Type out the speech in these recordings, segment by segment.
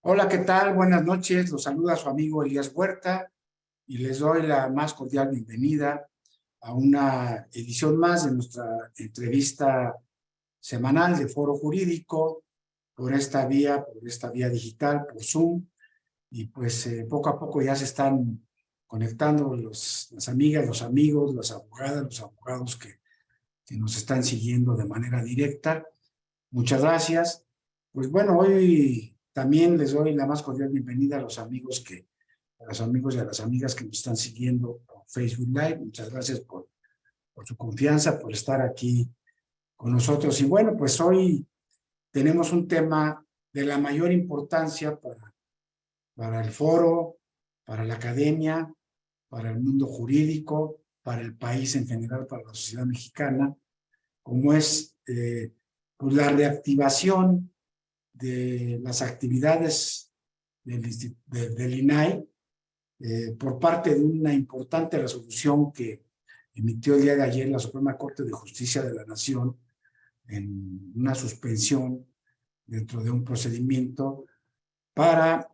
Hola, ¿qué tal? Buenas noches. Los saluda su amigo Elías Huerta y les doy la más cordial bienvenida a una edición más de nuestra entrevista semanal de Foro Jurídico por esta vía digital, por Zoom. Y pues poco a poco ya se están conectando las amigas, los amigos, las abogadas, los abogados que nos están siguiendo de manera directa. Muchas gracias. Pues bueno, hoy también les doy la más cordial bienvenida a los amigos y a las amigas que nos están siguiendo por Facebook Live. Muchas gracias por su confianza, por estar aquí con nosotros. Y bueno, pues hoy tenemos un tema de la mayor importancia para el foro, para la academia, para el mundo jurídico, para el país en general, para la sociedad mexicana, como es pues la reactivación de las actividades del INAI por parte de una importante resolución que emitió el día de ayer la Suprema Corte de Justicia de la Nación en una suspensión dentro de un procedimiento para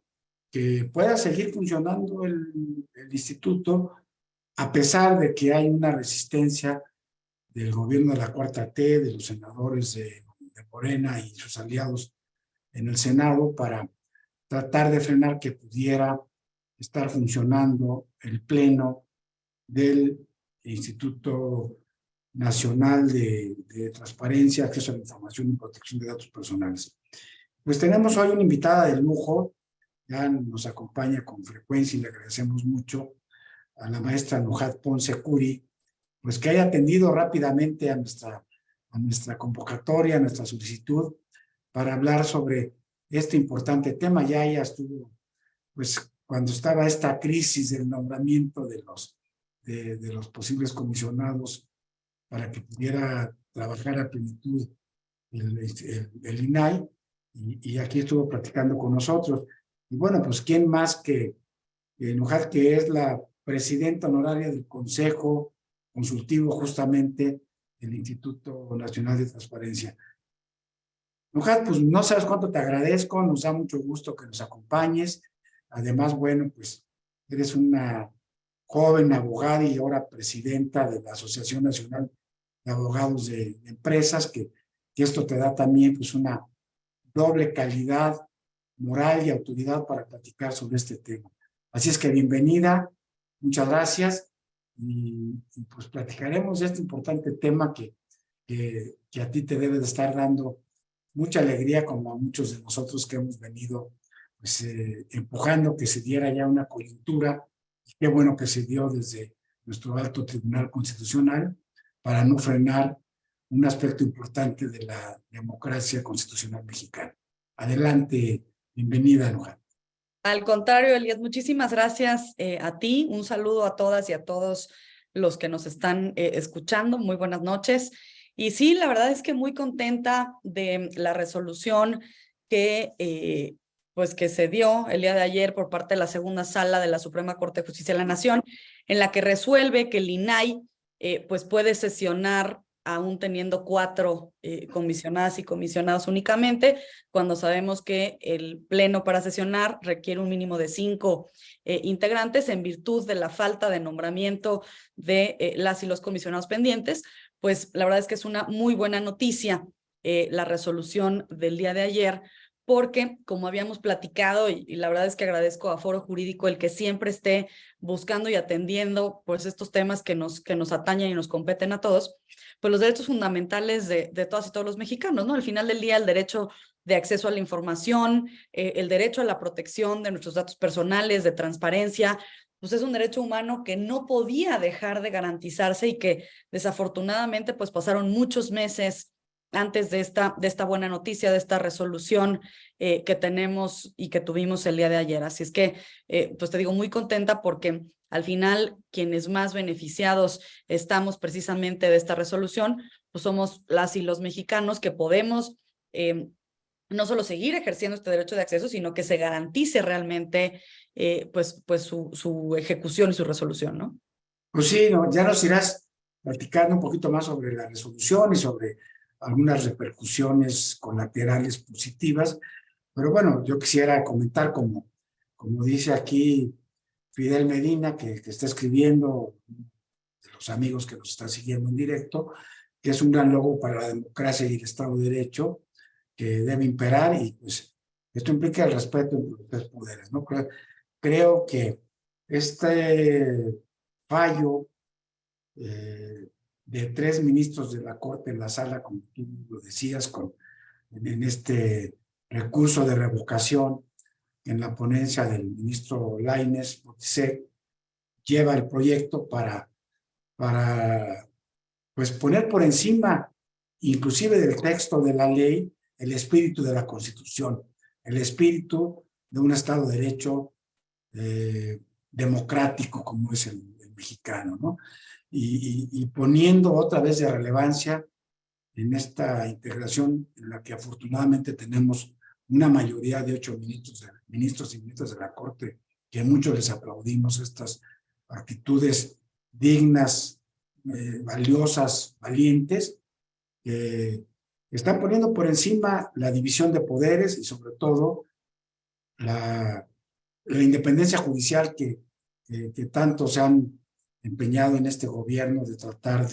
que pueda seguir funcionando el instituto a pesar de que hay una resistencia del gobierno de la Cuarta T, de los senadores de Morena y sus aliados en el Senado para tratar de frenar que pudiera estar funcionando el pleno del Instituto Nacional de Transparencia, Acceso a la Información y Protección de Datos Personales. Pues tenemos hoy una invitada de lujo, ya nos acompaña con frecuencia y le agradecemos mucho a la maestra Nujat Ponce Curi, pues que haya atendido rápidamente a nuestra convocatoria, a nuestra solicitud, para hablar sobre este importante tema. Ya ella estuvo, pues, cuando estaba esta crisis del nombramiento de los posibles comisionados para que pudiera trabajar a plenitud el INAI, y aquí estuvo platicando con nosotros. Y bueno, pues, ¿quién más que Nujat, que es la presidenta honoraria del Consejo Consultivo justamente del Instituto Nacional de Transparencia? Nujat, pues no sabes cuánto te agradezco, nos da mucho gusto que nos acompañes. Además, bueno, pues eres una joven abogada y ahora presidenta de la Asociación Nacional de Abogados de Empresas, que esto te da también pues una doble calidad moral y autoridad para platicar sobre este tema. Así es que bienvenida, muchas gracias y pues platicaremos de este importante tema que a ti te debe de estar dando mucha alegría, como a muchos de nosotros que hemos venido pues, empujando que se diera ya una coyuntura. Y qué bueno que se dio desde nuestro alto Tribunal Constitucional para no frenar un aspecto importante de la democracia constitucional mexicana. Adelante, bienvenida, Nujat. Al contrario, Elías, muchísimas gracias a ti. Un saludo a todas y a todos los que nos están escuchando. Muy buenas noches. Y sí, la verdad es que muy contenta de la resolución pues que se dio el día de ayer por parte de la segunda sala de la Suprema Corte de Justicia de la Nación, en la que resuelve que el INAI pues puede sesionar aún teniendo 4 comisionadas y comisionados únicamente, cuando sabemos que el pleno para sesionar requiere un mínimo de 5 integrantes en virtud de la falta de nombramiento de las y los comisionados pendientes. Pues la verdad es que es una muy buena noticia la resolución del día de ayer, porque como habíamos platicado, y la verdad es que agradezco a Foro Jurídico el que siempre esté buscando y atendiendo pues estos temas que nos atañen y nos competen a todos, pues los derechos fundamentales de todas y todos los mexicanos, ¿no? Al final del día, el derecho de acceso a la información, el derecho a la protección de nuestros datos personales, de transparencia, pues es un derecho humano que no podía dejar de garantizarse y que desafortunadamente pues pasaron muchos meses antes de esta buena noticia, de esta resolución que tenemos y que tuvimos el día de ayer. Así es que, pues te digo, muy contenta porque al final quienes más beneficiados estamos precisamente de esta resolución, pues somos las y los mexicanos que podemos no solo seguir ejerciendo este derecho de acceso, sino que se garantice realmente pues su ejecución y su resolución, ¿no? Pues sí, no, ya nos irás platicando un poquito más sobre la resolución y sobre algunas repercusiones colaterales positivas. Pero bueno, yo quisiera comentar como dice aquí Fidel Medina, que está escribiendo, de los amigos que nos están siguiendo en directo, que es un gran logro para la democracia y el Estado de Derecho que debe imperar, y pues esto implica el respeto entre los tres poderes, ¿no? Creo que este fallo de tres ministros de la Corte en la sala, como tú lo decías, en este recurso de revocación en la ponencia del ministro Lainez Potisek, lleva el proyecto para pues poner por encima, inclusive del texto de la ley, el espíritu de la Constitución, el espíritu de un Estado de Derecho democrático como es el mexicano, ¿no? Y poniendo otra vez de relevancia en esta integración en la que afortunadamente tenemos una mayoría de 8 ministros y ministras de la Corte, que muchos les aplaudimos estas actitudes dignas, valiosas, valientes, que están poniendo por encima la división de poderes y sobre todo la independencia judicial que tanto se han empeñado en este gobierno de tratar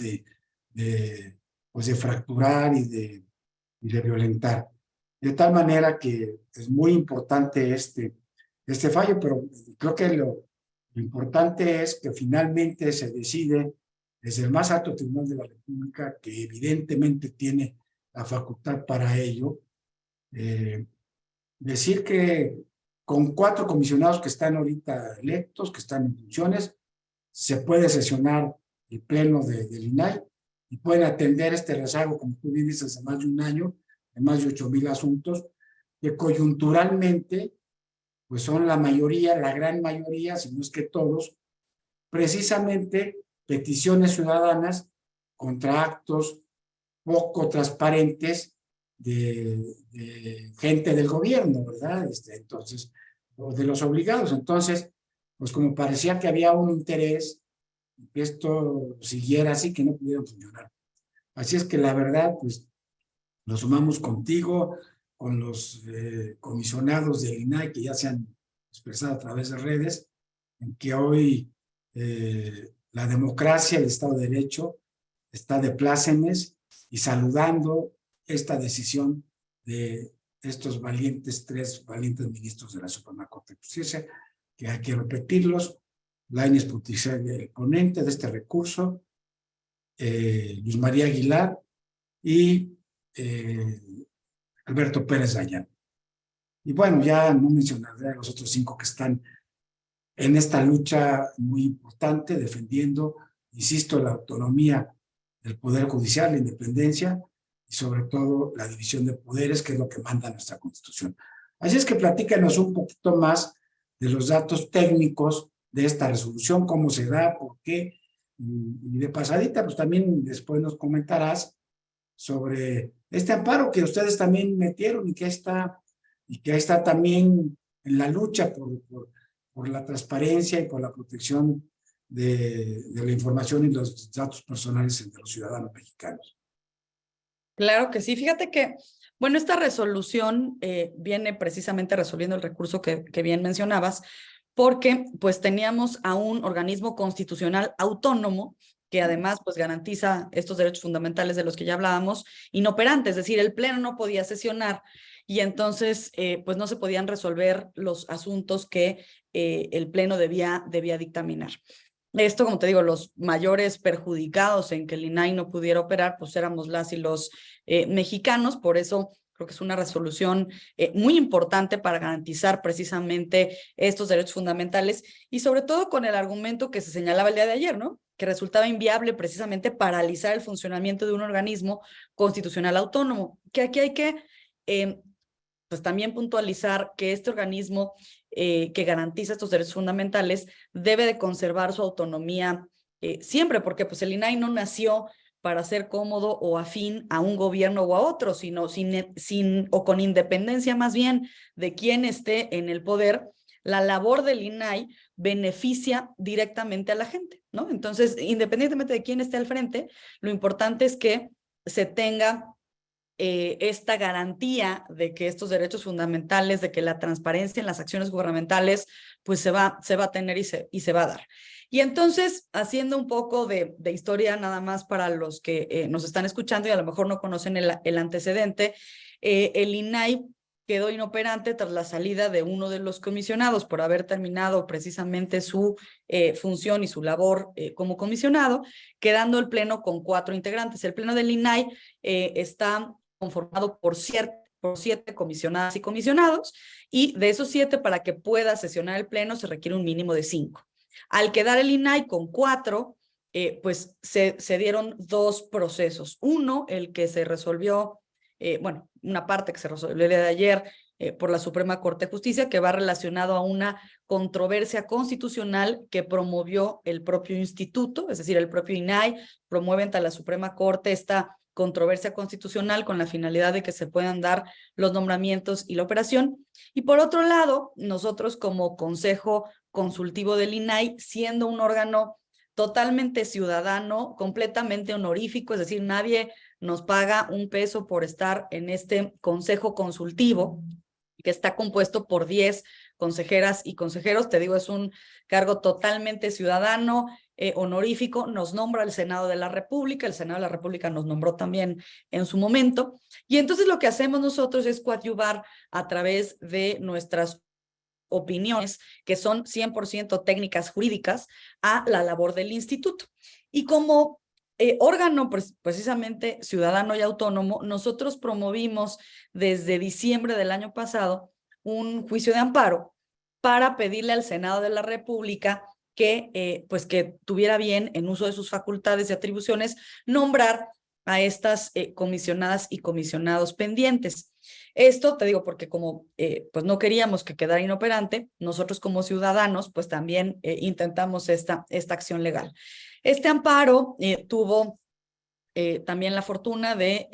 pues de fracturar y de violentar. De tal manera que es muy importante este fallo, pero creo que lo importante es que finalmente se decide desde el más alto tribunal de la República, que evidentemente tiene la facultad para ello, decir que con 4 comisionados que están ahorita electos, que están en funciones, se puede sesionar el pleno del INAI y pueden atender este rezago, como tú bien dices, hace más de un año, de más de 8,000 asuntos, que coyunturalmente, pues son la mayoría, la gran mayoría, si no es que todos, precisamente peticiones ciudadanas contra actos poco transparentes de gente del gobierno, ¿verdad? Entonces, o de los obligados. Entonces, pues como parecía que había un interés que esto siguiera así, que no pudiera funcionar. Así es que la verdad, pues nos sumamos contigo, con los comisionados del INAI que ya se han expresado a través de redes, en que hoy la democracia, el Estado de Derecho, está de plácemes, y saludando esta decisión de estos tres valientes ministros de la Suprema Corte de Justicia, que hay que repetirlos: Lainez Potisek, el ponente de este recurso, Luz María Aguilar y Alberto Pérez Dayán. Y bueno, ya no mencionaré a los otros 5 que están en esta lucha muy importante, defendiendo, insisto, la autonomía del Poder Judicial, la independencia y sobre todo la división de poderes, que es lo que manda nuestra Constitución. Así es que platícanos un poquito más de los datos técnicos de esta resolución, cómo se da, por qué, y de pasadita, pues también después nos comentarás sobre este amparo que ustedes también metieron y que está también en la lucha por la transparencia y por la protección de la información y los datos personales de los ciudadanos mexicanos. Claro que sí. Fíjate que, bueno, esta resolución viene precisamente resolviendo el recurso que bien mencionabas, porque pues teníamos a un organismo constitucional autónomo que además pues garantiza estos derechos fundamentales de los que ya hablábamos, inoperante, es decir, el Pleno no podía sesionar y entonces pues no se podían resolver los asuntos que el Pleno debía dictaminar. Esto, como te digo, los mayores perjudicados en que el INAI no pudiera operar, pues éramos las y los mexicanos. Por eso creo que es una resolución muy importante para garantizar precisamente estos derechos fundamentales y sobre todo con el argumento que se señalaba el día de ayer, ¿no? Que resultaba inviable precisamente paralizar el funcionamiento de un organismo constitucional autónomo. Que aquí hay que pues también puntualizar que este organismo que garantiza estos derechos fundamentales debe de conservar su autonomía siempre, porque pues el INAI no nació para ser cómodo o afín a un gobierno o a otro, sino o con independencia más bien de quien esté en el poder. La labor del INAI beneficia directamente a la gente, ¿no? Entonces, independientemente de quién esté al frente, lo importante es que se tenga esta garantía de que estos derechos fundamentales, de que la transparencia en las acciones gubernamentales, pues se va a tener y se va a dar. Y entonces, haciendo un poco de historia nada más para los que nos están escuchando y a lo mejor no conocen el antecedente, el INAI quedó inoperante tras la salida de uno de los comisionados por haber terminado precisamente su función y su labor como comisionado, quedando el pleno con 4 integrantes. El pleno del INAI está conformado por 7 comisionadas y comisionados, y de esos 7, para que pueda sesionar el pleno, se requiere un mínimo de 5. Al quedar el INAI con 4, pues se dieron 2 procesos. Uno, el que se resolvió, bueno, una parte que se resolvió el día de ayer por la Suprema Corte de Justicia, que va relacionado a una controversia constitucional que promovió el propio instituto, es decir, el propio INAI promueve ante la Suprema Corte esta controversia constitucional con la finalidad de que se puedan dar los nombramientos y la operación. Y por otro lado, nosotros como Consejo Consultivo del INAI, siendo un órgano totalmente ciudadano, completamente honorífico, es decir, nadie nos paga un peso por estar en este Consejo Consultivo, que está compuesto por 10 consejeras y consejeros. Te digo, es un cargo totalmente ciudadano, honorífico. Nos nombra el Senado de la República, el Senado de la República nos nombró también en su momento, y entonces lo que hacemos nosotros es coadyuvar a través de nuestras opiniones, que son 100% técnicas jurídicas, a la labor del instituto. Y como órgano precisamente ciudadano y autónomo, nosotros promovimos desde diciembre del año pasado un juicio de amparo para pedirle al Senado de la República que, pues que tuviera bien, en uso de sus facultades y atribuciones, nombrar a estas comisionadas y comisionados pendientes. Esto te digo porque como pues no queríamos que quedara inoperante, nosotros como ciudadanos pues también intentamos esta acción legal. Este amparo tuvo también la fortuna de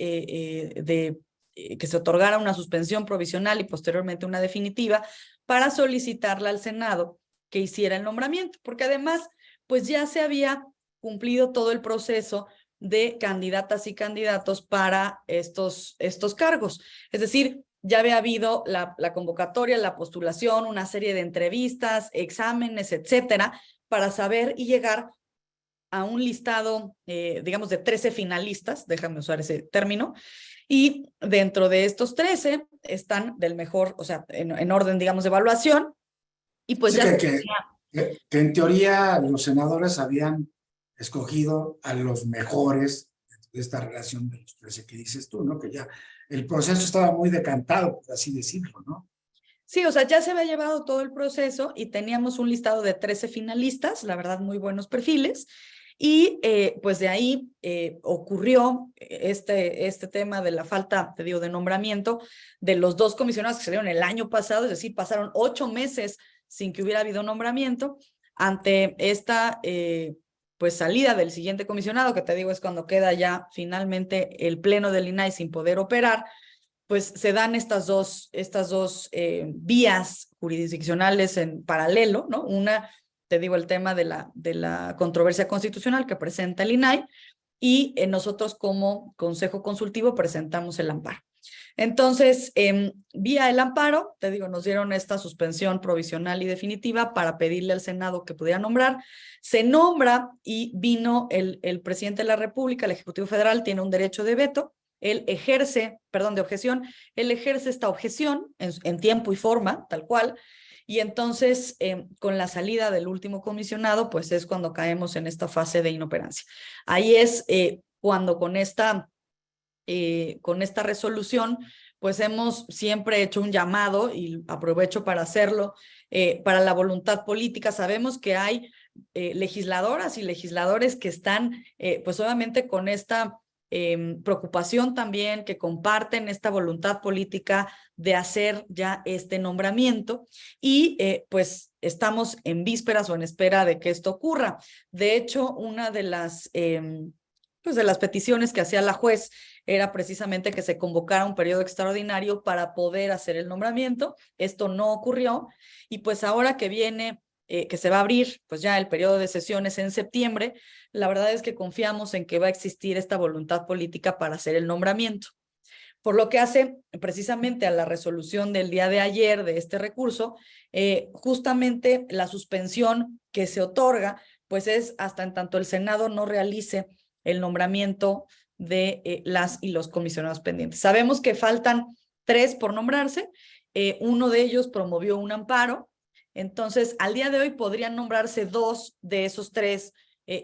que se otorgara una suspensión provisional y posteriormente una definitiva para solicitarle al Senado que hiciera el nombramiento, porque además pues ya se había cumplido todo el proceso de candidatas y candidatos para estos cargos. Es decir, ya había habido la convocatoria, la postulación, una serie de entrevistas, exámenes, etcétera, para saber y llegar a un listado, digamos, de 13 finalistas, déjame usar ese término, y dentro de estos 13 están del mejor, o sea, en orden, digamos, de evaluación, y pues sí, ya que en teoría los senadores habían escogido a los mejores de esta relación de los 13 que dices tú, ¿no? Que ya el proceso estaba muy decantado, por así decirlo, ¿no? Sí, o sea, ya se había llevado todo el proceso y teníamos un listado de 13 finalistas, la verdad, muy buenos perfiles. Y pues de ahí ocurrió este tema de la falta, te digo, de nombramiento de los 2 comisionados que salieron el año pasado, es decir, pasaron 8 meses sin que hubiera habido nombramiento. Ante esta pues salida del siguiente comisionado, que te digo es cuando queda ya finalmente el pleno del INAI sin poder operar, pues se dan estas dos vías jurisdiccionales en paralelo, ¿no? Una, te digo, el tema de la controversia constitucional que presenta el INAI, y nosotros como Consejo Consultivo presentamos el amparo. Entonces, vía el amparo, te digo, nos dieron esta suspensión provisional y definitiva para pedirle al Senado que pudiera nombrar. Se nombra y vino el presidente de la República, el Ejecutivo Federal, tiene un derecho de veto. Él ejerce, perdón, de objeción, él ejerce esta objeción en tiempo y forma, tal cual, y entonces con la salida del último comisionado, pues es cuando caemos en esta fase de inoperancia. Ahí es cuando con esta resolución, pues hemos siempre hecho un llamado, y aprovecho para hacerlo, para la voluntad política. Sabemos que hay legisladoras y legisladores que están, pues obviamente con esta preocupación también, que comparten esta voluntad política de hacer ya este nombramiento, y pues estamos en vísperas o en espera de que esto ocurra. De hecho, una de las pues de las peticiones que hacía la juez era precisamente que se convocara un periodo extraordinario para poder hacer el nombramiento. Esto no ocurrió, y pues ahora que viene, que se va a abrir pues ya el periodo de sesiones en septiembre, la verdad es que confiamos en que va a existir esta voluntad política para hacer el nombramiento. por lo que hace precisamente a la resolución del día de ayer de este recurso, justamente la suspensión que se otorga, pues es hasta en tanto el Senado no realice el nombramiento de las y los comisionados pendientes. Sabemos que faltan 3 por nombrarse, uno de ellos promovió un amparo, entonces al día de hoy podrían nombrarse 2 de esos 3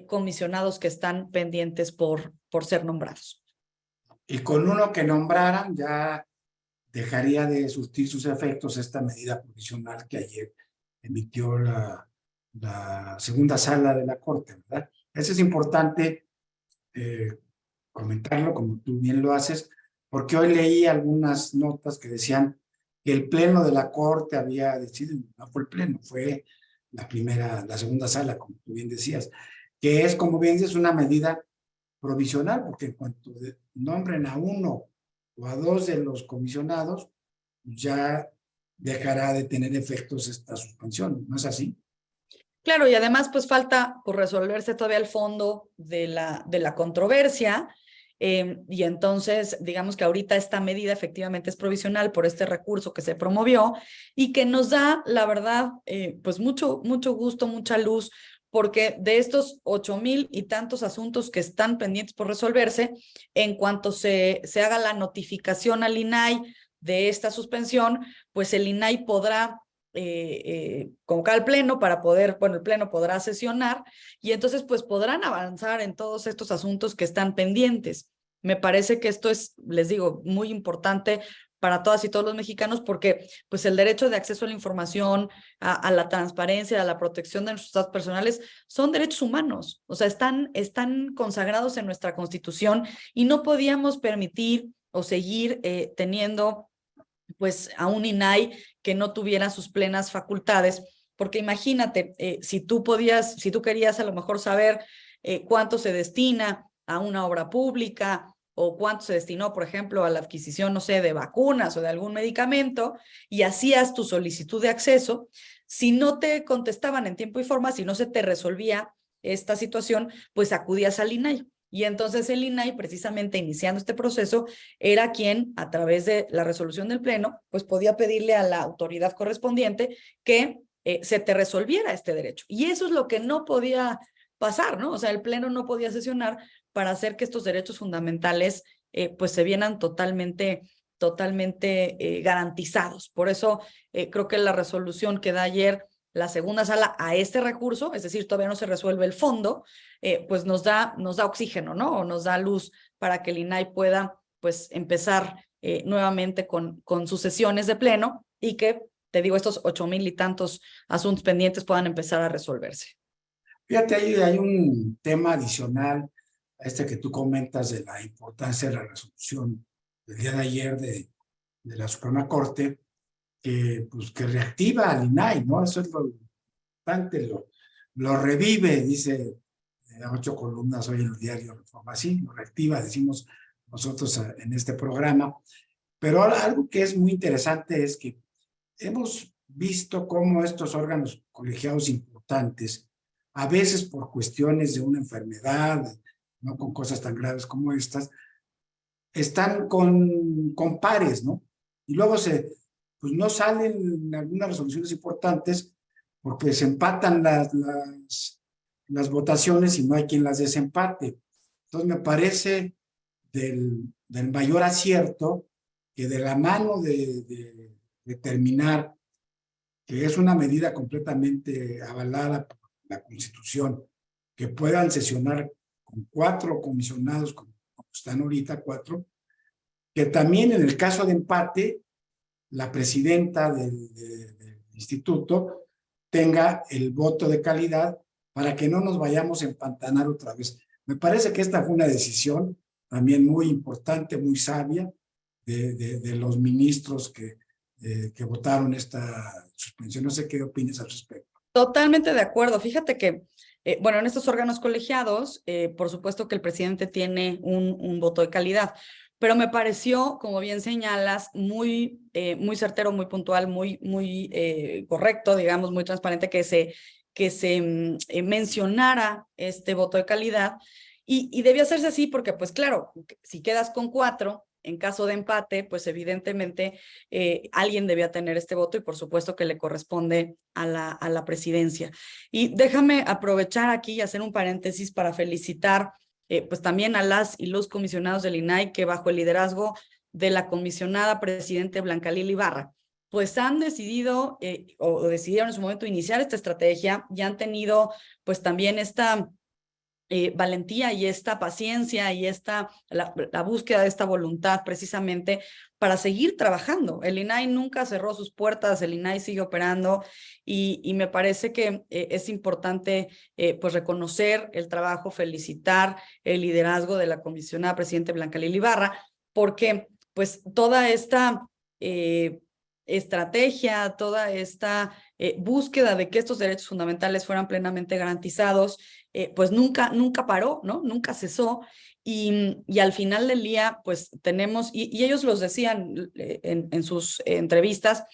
comisionados que están pendientes por ser nombrados. Y con uno que nombraran ya dejaría de surtir sus efectos esta medida provisional que ayer emitió la segunda sala de la Corte, ¿verdad? Eso es importante comentarlo, como tú bien lo haces, porque hoy leí algunas notas que decían que el Pleno de la Corte había decidido, no fue el Pleno, fue la segunda sala, como tú bien decías, que es, como bien dices, una medida provisional, porque en cuanto nombren a uno o a 2 de los comisionados, ya dejará de tener efectos esta suspensión, ¿no es así? Claro, y además pues falta por resolverse todavía el fondo de la controversia, y entonces digamos que ahorita esta medida efectivamente es provisional por este recurso que se promovió y que nos da, la verdad, pues mucho gusto, mucha luz, porque de estos 8,000 y tantos asuntos que están pendientes por resolverse, en cuanto se haga la notificación al INAI de esta suspensión, pues el INAI podrá convocar al pleno para poder, bueno, el pleno podrá sesionar y entonces pues podrán avanzar en todos estos asuntos que están pendientes. Me parece que esto es, les digo, muy importante para todas y todos los mexicanos porque pues el derecho de acceso a la información, a la transparencia, a la protección de nuestros datos personales son derechos humanos, o sea, están consagrados en nuestra Constitución y no podíamos permitir o seguir teniendo pues a un INAI que no tuviera sus plenas facultades, porque imagínate, si tú querías a lo mejor saber cuánto se destina a una obra pública o cuánto se destinó, por ejemplo, a la adquisición, no sé, de vacunas o de algún medicamento, y hacías tu solicitud de acceso, si no te contestaban en tiempo y forma, si no se te resolvía esta situación, pues acudías al INAI. Y entonces el INAI, precisamente iniciando este proceso, era quien, a través de la resolución del Pleno, pues podía pedirle a la autoridad correspondiente que se te resolviera este derecho. Y eso es lo que no podía pasar, ¿no? O sea, el Pleno no podía sesionar para hacer que estos derechos fundamentales pues se vieran totalmente garantizados. Por eso creo que la resolución que da ayer la segunda sala a este recurso, es decir, todavía no se resuelve el fondo, pues nos da oxígeno, ¿no? O nos da luz para que el INAI pueda pues empezar nuevamente con sus sesiones de pleno y que, te digo, estos 8,000 y tantos asuntos pendientes puedan empezar a resolverse. Fíjate, hay un tema adicional a este que tú comentas de la importancia de la resolución del día de ayer de la Suprema Corte, que reactiva al INAI, ¿no? Eso es lo importante, lo revive, dice 8 columnas hoy en el diario Reforma, así, lo reactiva, decimos nosotros en este programa. Pero algo que es muy interesante es que hemos visto cómo estos órganos colegiados importantes, a veces por cuestiones de una enfermedad, no con cosas tan graves como estas, están con pares, ¿no? Y luego pues no salen algunas resoluciones importantes porque se empatan las votaciones y no hay quien las desempate. Entonces me parece del mayor acierto que de la mano de determinar que es una medida completamente avalada por la Constitución, que puedan sesionar con 4 comisionados, como están ahorita 4, que también en el caso de empate, la presidenta del instituto tenga el voto de calidad para que no nos vayamos a empantanar otra vez. Me parece que esta fue una decisión también muy importante, muy sabia de los ministros que votaron esta suspensión. No sé qué opinas al respecto. Totalmente de acuerdo. Fíjate que, bueno, en estos órganos colegiados, por supuesto que el presidente tiene un voto de calidad, pero me pareció, como bien señalas, muy certero, muy puntual, muy correcto, digamos, muy transparente que se mencionara este voto de calidad y debió hacerse así porque, pues claro, si quedas con 4 en caso de empate, pues evidentemente alguien debía tener este voto y por supuesto que le corresponde a la presidencia. Y déjame aprovechar aquí y hacer un paréntesis para felicitar pues también a las y los comisionados del INAI que bajo el liderazgo de la comisionada presidente Blanca Lili Ibarra, pues han decidido o decidieron en su momento iniciar esta estrategia y han tenido pues también esta valentía y esta paciencia y la búsqueda de esta voluntad precisamente para seguir trabajando. El INAI nunca cerró sus puertas, el INAI sigue operando y me parece que es importante pues reconocer el trabajo, felicitar el liderazgo de la comisionada presidente Blanca Lili Ibarra, porque pues toda esta estrategia, toda esta búsqueda de que estos derechos fundamentales fueran plenamente garantizados, pues nunca paró, ¿no? Nunca cesó. Y al final del día, pues tenemos, y ellos los decían en sus entrevistas,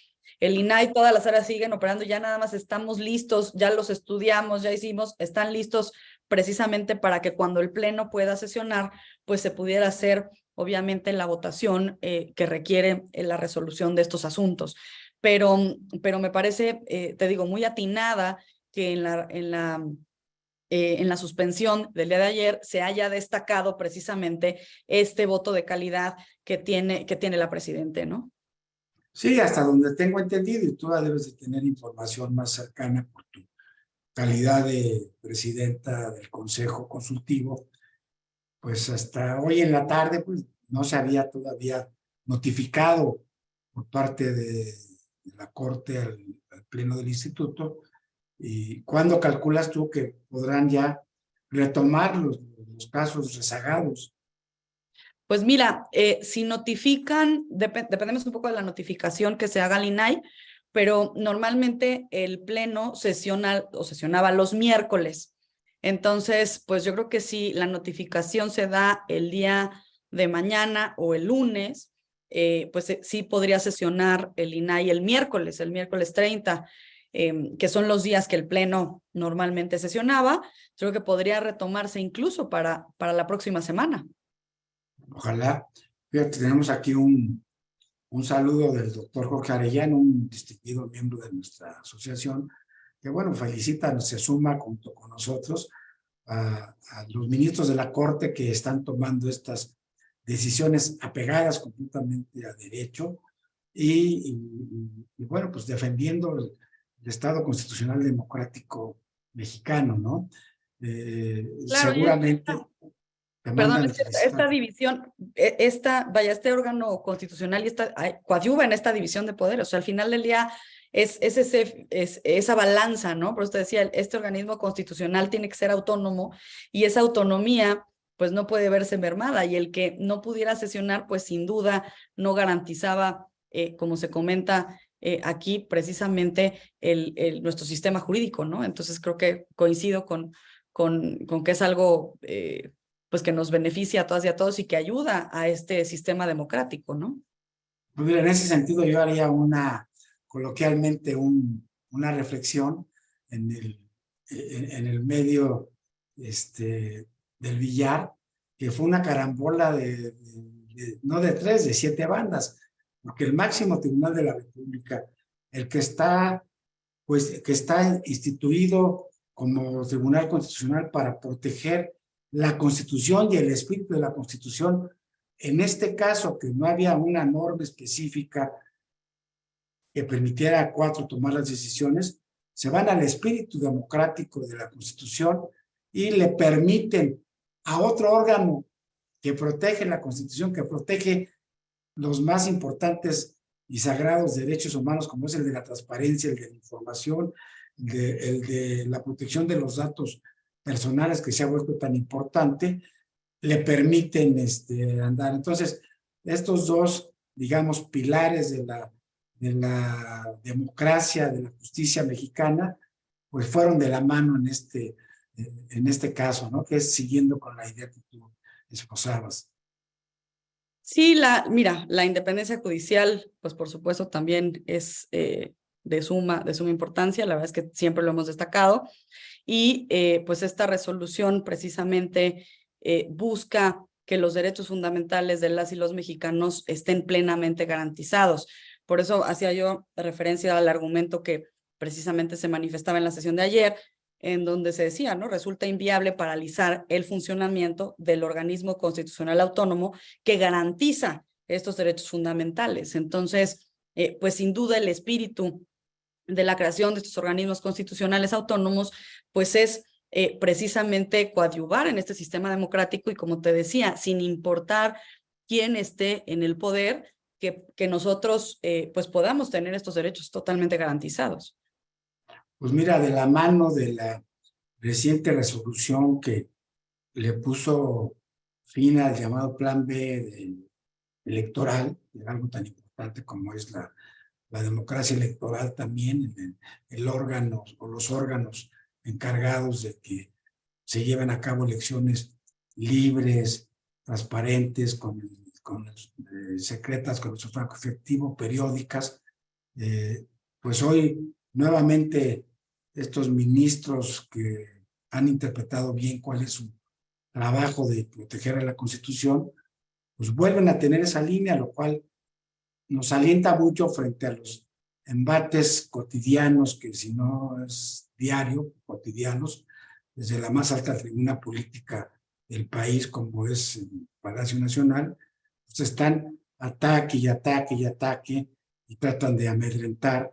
el INAI, todas las áreas siguen operando, ya nada más estamos listos, ya los estudiamos, ya hicimos, están listos precisamente para que cuando el Pleno pueda sesionar, pues se pudiera hacer obviamente la votación que requiere la resolución de estos asuntos. Pero me parece, te digo, muy atinada que en la suspensión del día de ayer se haya destacado precisamente este voto de calidad que tiene la presidente, ¿no? Sí, hasta donde tengo entendido, y tú debes de tener información más cercana por tu calidad de presidenta del Consejo Consultivo, pues hasta hoy en la tarde pues no se había todavía notificado por parte de la Corte al Pleno del Instituto. ¿Y cuándo calculas tú que podrán ya retomar los casos rezagados? Pues mira, si notifican, dependemos un poco de la notificación que se haga al INAI, pero normalmente el Pleno sesionaba los miércoles. Entonces, pues yo creo que si la notificación se da el día de mañana o el lunes, pues sí podría sesionar el INAI el miércoles 30, que son los días que el Pleno normalmente sesionaba. Creo que podría retomarse incluso para la próxima semana. Ojalá. Fíjate, tenemos aquí un saludo del doctor Jorge Arellano, un distinguido miembro de nuestra asociación, que bueno, felicita, se suma junto con nosotros a los ministros de la Corte que están tomando estas decisiones apegadas completamente a derecho y bueno, pues defendiendo el Estado constitucional democrático mexicano, ¿no? Claro, seguramente te perdón, mandan es que esta felicitar. división, este órgano constitucional y coadyuva en esta división de poderes. O sea, al final del día es esa balanza, ¿no? Por eso te decía, este organismo constitucional tiene que ser autónomo y esa autonomía pues no puede verse mermada y el que no pudiera sesionar pues sin duda no garantizaba, como se comenta aquí, precisamente nuestro sistema jurídico, ¿no? Entonces creo que coincido con que es algo pues que nos beneficia a todas y a todos y que ayuda a este sistema democrático, ¿no? Pues mira, en ese sentido yo haría coloquialmente una reflexión en el medio del billar, que fue una carambola no de 3, de 7 bandas, porque el máximo tribunal de la República, el que está instituido como Tribunal Constitucional para proteger la Constitución y el espíritu de la Constitución. En este caso, que no había una norma específica que permitiera a 4 tomar las decisiones, se van al espíritu democrático de la Constitución y le permiten a otro órgano que protege la Constitución, que protege los más importantes y sagrados derechos humanos, como es el de la transparencia, el de la información, el de la protección de los datos personales, que se ha vuelto tan importante, le permiten andar. Entonces, estos dos, digamos, pilares de la democracia, de la justicia mexicana, pues fueron de la mano en este caso, ¿no? Que es siguiendo con la idea que tú esposabas. Sí, mira, la independencia judicial, pues por supuesto también es de suma importancia, la verdad es que siempre lo hemos destacado, y pues esta resolución precisamente busca que los derechos fundamentales de las y los mexicanos estén plenamente garantizados. Por eso hacía yo referencia al argumento que precisamente se manifestaba en la sesión de ayer, en donde se decía, ¿no? Resulta inviable paralizar el funcionamiento del organismo constitucional autónomo que garantiza estos derechos fundamentales. Entonces, pues sin duda el espíritu de la creación de estos organismos constitucionales autónomos, pues es precisamente coadyuvar en este sistema democrático y, como te decía, sin importar quién esté en el poder, que nosotros pues podamos tener estos derechos totalmente garantizados. Pues mira, de la mano de la reciente resolución que le puso fin al llamado Plan B electoral, de algo tan importante como es la democracia electoral también, el órgano o los órganos encargados de que se lleven a cabo elecciones libres, transparentes, secretas, con el sufragio efectivo, periódicas. Pues hoy nuevamente estos ministros que han interpretado bien cuál es su trabajo de proteger a la Constitución, pues vuelven a tener esa línea, lo cual nos alienta mucho frente a los embates cotidianos, que si no es diario, cotidianos, desde la más alta tribuna política del país, como es el Palacio Nacional, pues están ataque y ataque y ataque, y tratan de amedrentar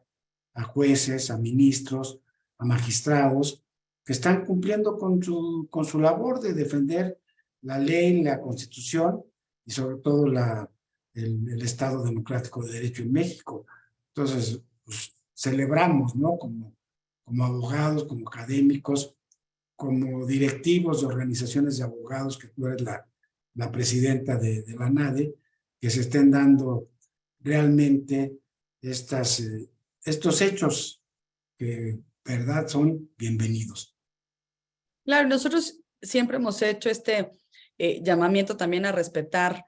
a jueces, a ministros, a magistrados, que están cumpliendo con su labor de defender la ley, la Constitución y sobre todo el Estado Democrático de Derecho en México. Entonces, pues, celebramos, ¿no? Como abogados, como académicos, como directivos de organizaciones de abogados, que tú eres la presidenta de la NADE, que se estén dando realmente estos hechos que, verdad, son bienvenidos. Claro, nosotros siempre hemos hecho este llamamiento también a respetar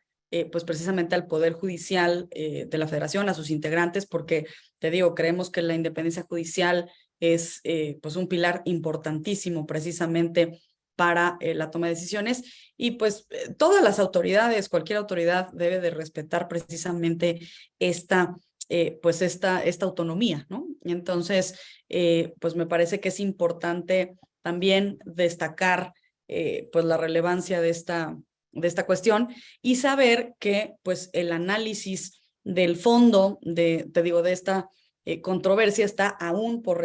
pues precisamente al Poder Judicial de la Federación, a sus integrantes, porque te digo, creemos que la independencia judicial es pues un pilar importantísimo precisamente para la toma de decisiones, y pues todas las autoridades, cualquier autoridad debe de respetar precisamente esta autonomía, ¿no? Entonces, pues me parece que es importante también destacar pues la relevancia de esta cuestión y saber que pues el análisis del fondo de esta controversia está aún por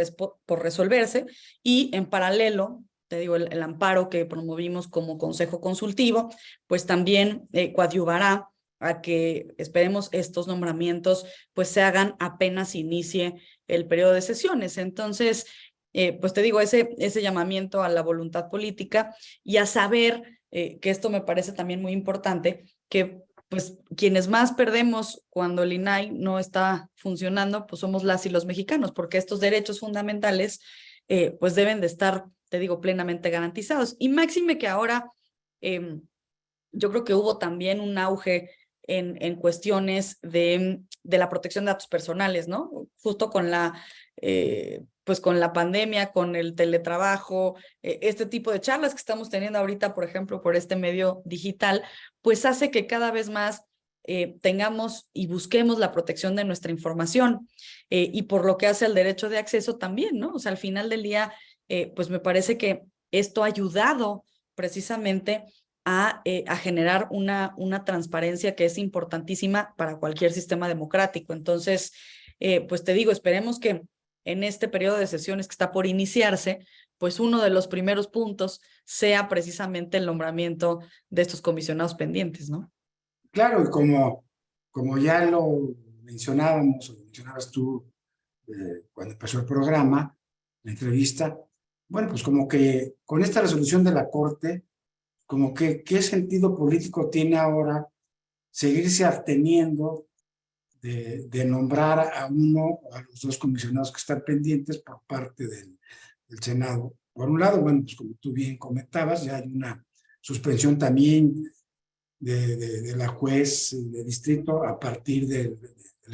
resolverse, y en paralelo, te digo, el amparo que promovimos como Consejo Consultivo, pues también coadyuvará a que esperemos estos nombramientos pues se hagan apenas inicie el periodo de sesiones. Entonces, pues te digo, ese llamamiento a la voluntad política y a saber que esto me parece también muy importante, que pues quienes más perdemos cuando el INAI no está funcionando, pues somos las y los mexicanos, porque estos derechos fundamentales pues deben de estar, te digo, plenamente garantizados. Y máxime que ahora yo creo que hubo también un auge en cuestiones de la protección de datos personales, ¿no? Justo con pues con la pandemia, con el teletrabajo, este tipo de charlas que estamos teniendo ahorita, por ejemplo, por este medio digital, pues hace que cada vez más tengamos y busquemos la protección de nuestra información, y por lo que hace al derecho de acceso también, ¿no? O sea, al final del día, pues me parece que esto ha ayudado precisamente a generar una transparencia que es importantísima para cualquier sistema democrático. Entonces, pues te digo, esperemos que en este periodo de sesiones que está por iniciarse, pues uno de los primeros puntos sea precisamente el nombramiento de estos comisionados pendientes, ¿no? Claro, y como ya lo mencionábamos, o lo mencionabas tú cuando empezó el programa, la entrevista, bueno, pues como que con esta resolución de la Corte, como que qué sentido político tiene ahora seguirse absteniendo de nombrar a uno o a los dos comisionados que están pendientes por parte del Senado. Por un lado, bueno, pues como tú bien comentabas, ya hay una suspensión también de la juez de distrito a partir del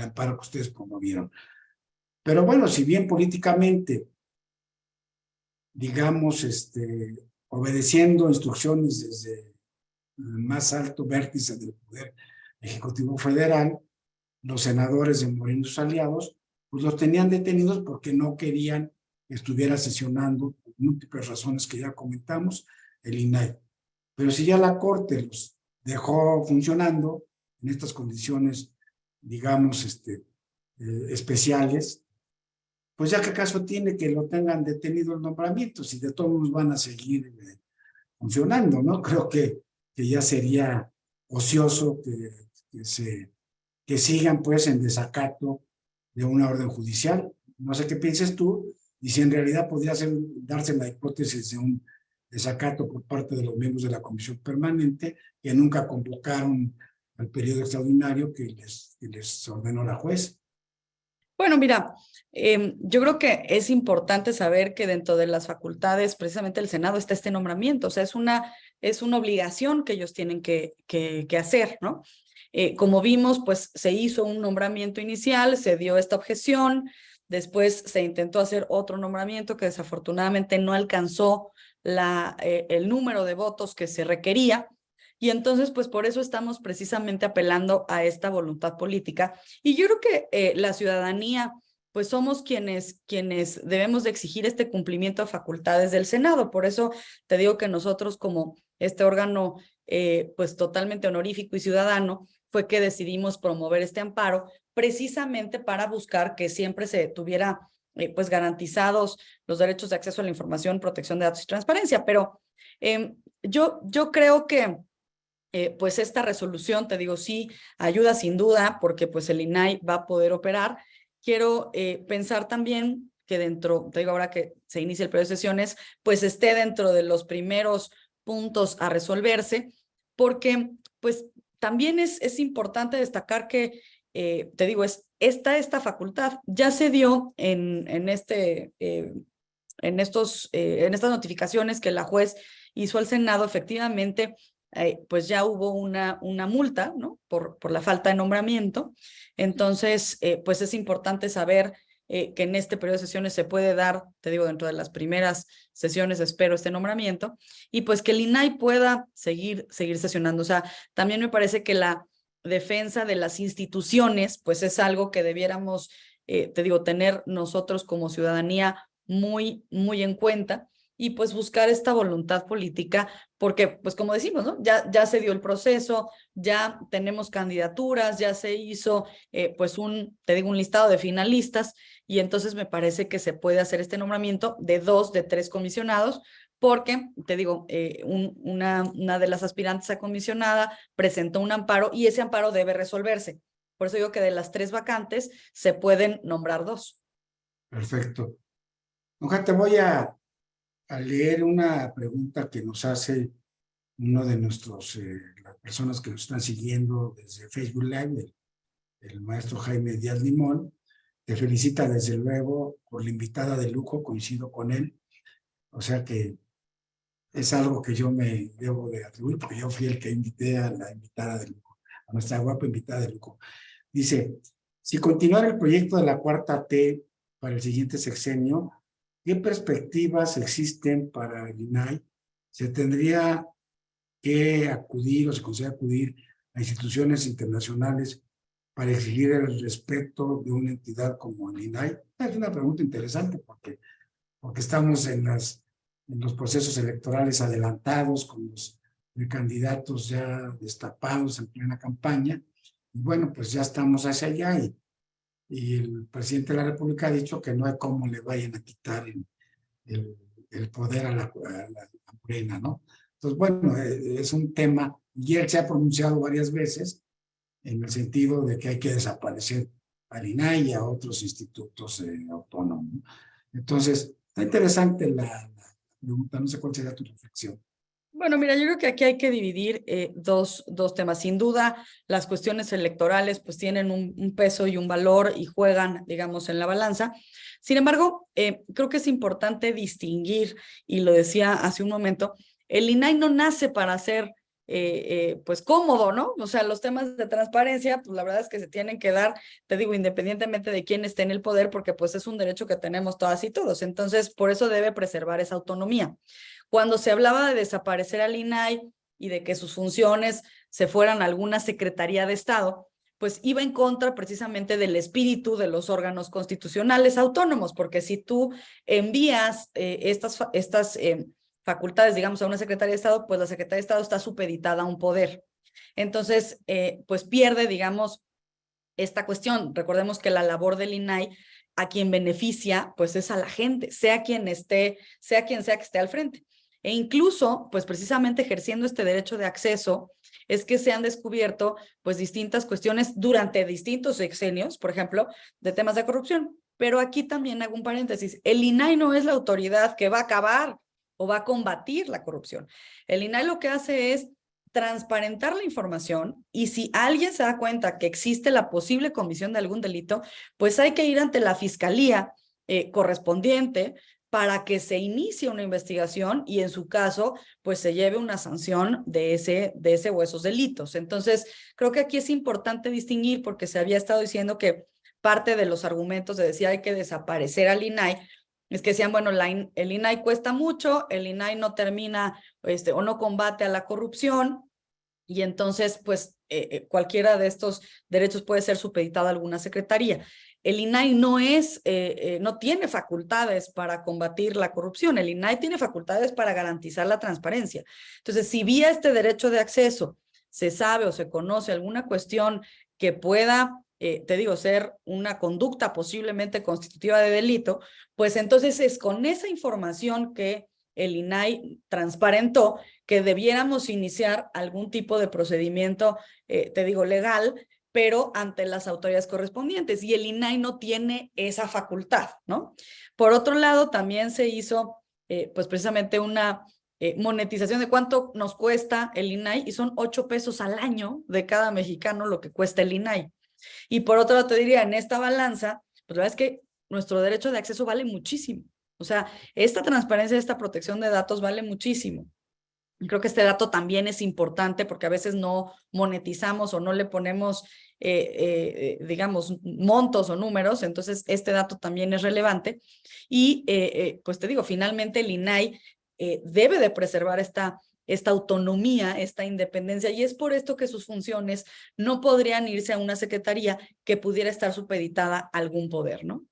amparo que ustedes promovieron. Pero bueno, si bien políticamente, digamos, obedeciendo instrucciones desde más alto vértice del Poder Ejecutivo Federal, los senadores de Morena y sus aliados, pues los tenían detenidos porque no querían que estuviera sesionando, por múltiples razones que ya comentamos, el INAI. Pero si ya la Corte los dejó funcionando en estas condiciones, digamos, especiales, pues ya qué caso tiene que lo tengan detenido el nombramiento, si de todos modos van a seguir funcionando, ¿no? Creo que ya sería ocioso que sigan pues en desacato de una orden judicial. No sé qué pienses tú, y si en realidad podría darse la hipótesis de un desacato por parte de los miembros de la Comisión Permanente que nunca convocaron al periodo extraordinario que les ordenó la juez. Bueno, mira, yo creo que es importante saber que dentro de las facultades, precisamente el Senado, está este nombramiento. O sea, es una obligación que ellos tienen que hacer, ¿no? Como vimos, pues se hizo un nombramiento inicial, se dio esta objeción, después se intentó hacer otro nombramiento que desafortunadamente no alcanzó el número de votos que se requería. Y entonces, pues por eso estamos precisamente apelando a esta voluntad política. Y yo creo que la ciudadanía, pues somos quienes debemos de exigir este cumplimiento a facultades del Senado. Por eso te digo que nosotros como este órgano, pues totalmente honorífico y ciudadano, fue que decidimos promover este amparo precisamente para buscar que siempre se tuviera pues garantizados los derechos de acceso a la información, protección de datos y transparencia. Pero yo creo que pues esta resolución, te digo, sí, ayuda sin duda porque pues el INAI va a poder operar. Quiero pensar también que dentro, te digo ahora que se inicia el periodo de sesiones, pues esté dentro de los primeros puntos a resolverse, porque pues también es importante destacar que, te digo, esta facultad ya se dio en estas notificaciones que la juez hizo al Senado. Efectivamente, pues ya hubo una multa, ¿no? Por la falta de nombramiento. Entonces, pues es importante saber que en este periodo de sesiones se puede dar, te digo, dentro de las primeras sesiones espero este nombramiento, y pues que el INAI pueda seguir sesionando. O sea, también me parece que la defensa de las instituciones, pues es algo que debiéramos, te digo, tener nosotros como ciudadanía muy en cuenta, y pues buscar esta voluntad política, porque pues como decimos, ¿no? Ya se dio el proceso, ya tenemos candidaturas, ya se hizo pues te digo, un listado de finalistas, y entonces me parece que se puede hacer este nombramiento de 2 de 3 comisionados, porque te digo, una de las aspirantes a comisionada presentó un amparo y ese amparo debe resolverse. Por eso digo que de las 3 vacantes se pueden nombrar 2. Perfecto. Ojalá te voy a leer una pregunta que nos hace uno de las personas que nos están siguiendo desde Facebook Live, el maestro Jaime Díaz Limón. Te felicita desde luego por la invitada de lujo, coincido con él. O sea que es algo que yo me debo de atribuir, porque yo fui el que invité a la invitada de lujo, a nuestra guapa invitada de lujo. Dice, si continuara el proyecto de la cuarta T para el siguiente sexenio, ¿qué perspectivas existen para el INAI? ¿Se tendría que acudir o se considera acudir a instituciones internacionales para exigir el respeto de una entidad como el INAI? Es una pregunta interesante porque estamos en los procesos electorales adelantados, con los candidatos ya destapados en plena campaña, y bueno, pues ya estamos hacia allá, y el presidente de la República ha dicho que no hay cómo le vayan a quitar el poder a la Morena, ¿no? Entonces, bueno, es un tema, y él se ha pronunciado varias veces en el sentido de que hay que desaparecer al INAI y a otros institutos autónomos, ¿no? Entonces, está interesante la pregunta, no sé cuál será tu reflexión. Bueno, mira, yo creo que aquí hay que dividir dos temas. Sin duda, las cuestiones electorales pues tienen un peso y un valor y juegan, digamos, en la balanza. Sin embargo, creo que es importante distinguir, y lo decía hace un momento, el INAI no nace para ser pues cómodo, ¿no? O sea, los temas de transparencia, pues la verdad es que se tienen que dar, te digo, independientemente de quién esté en el poder, porque pues es un derecho que tenemos todas y todos. Entonces, por eso debe preservar esa autonomía. Cuando se hablaba de desaparecer al INAI, y de que sus funciones se fueran a alguna Secretaría de Estado, pues iba en contra precisamente del espíritu de los órganos constitucionales autónomos, porque si tú envías estas facultades, digamos, a una Secretaría de Estado, pues la Secretaría de Estado está supeditada a un poder. Entonces, pues pierde, digamos, esta cuestión. Recordemos que la labor del INAI a quien beneficia, pues es a la gente, sea quien sea que esté al frente. E incluso, pues precisamente ejerciendo este derecho de acceso, es que se han descubierto pues distintas cuestiones durante distintos sexenios, por ejemplo, de temas de corrupción. Pero aquí también hago un paréntesis, el INAI no es la autoridad que va a acabar o va a combatir la corrupción. El INAI lo que hace es transparentar la información, y si alguien se da cuenta que existe la posible comisión de algún delito, pues hay que ir ante la fiscalía correspondiente para que se inicie una investigación y en su caso, pues se lleve una sanción de ese o esos delitos. Entonces, creo que aquí es importante distinguir, porque se había estado diciendo que parte de los argumentos de decir hay que desaparecer al INAI, es que decían, bueno, el INAI cuesta mucho, el INAI no termina o no combate a la corrupción, y entonces, pues, cualquiera de estos derechos puede ser supeditado a alguna secretaría. El INAI no tiene facultades para combatir la corrupción, el INAI tiene facultades para garantizar la transparencia. Entonces, si vía este derecho de acceso se sabe o se conoce alguna cuestión que pueda, te digo, ser una conducta posiblemente constitutiva de delito, pues entonces es con esa información que el INAI transparentó que debiéramos iniciar algún tipo de procedimiento, te digo, legal, pero ante las autoridades correspondientes, y el INAI no tiene esa facultad, ¿no? Por otro lado, también se hizo, pues precisamente una monetización de cuánto nos cuesta el INAI, y son 8 pesos al año de cada mexicano lo que cuesta el INAI. Y por otro lado, te diría, en esta balanza, pues la verdad es que nuestro derecho de acceso vale muchísimo. O sea, esta transparencia, esta protección de datos vale muchísimo. Creo que este dato también es importante porque a veces no monetizamos o no le ponemos, digamos, montos o números, entonces este dato también es relevante. Y pues te digo, finalmente el INAI debe de preservar esta autonomía, esta independencia, y es por esto que sus funciones no podrían irse a una secretaría que pudiera estar supeditada a algún poder, ¿no?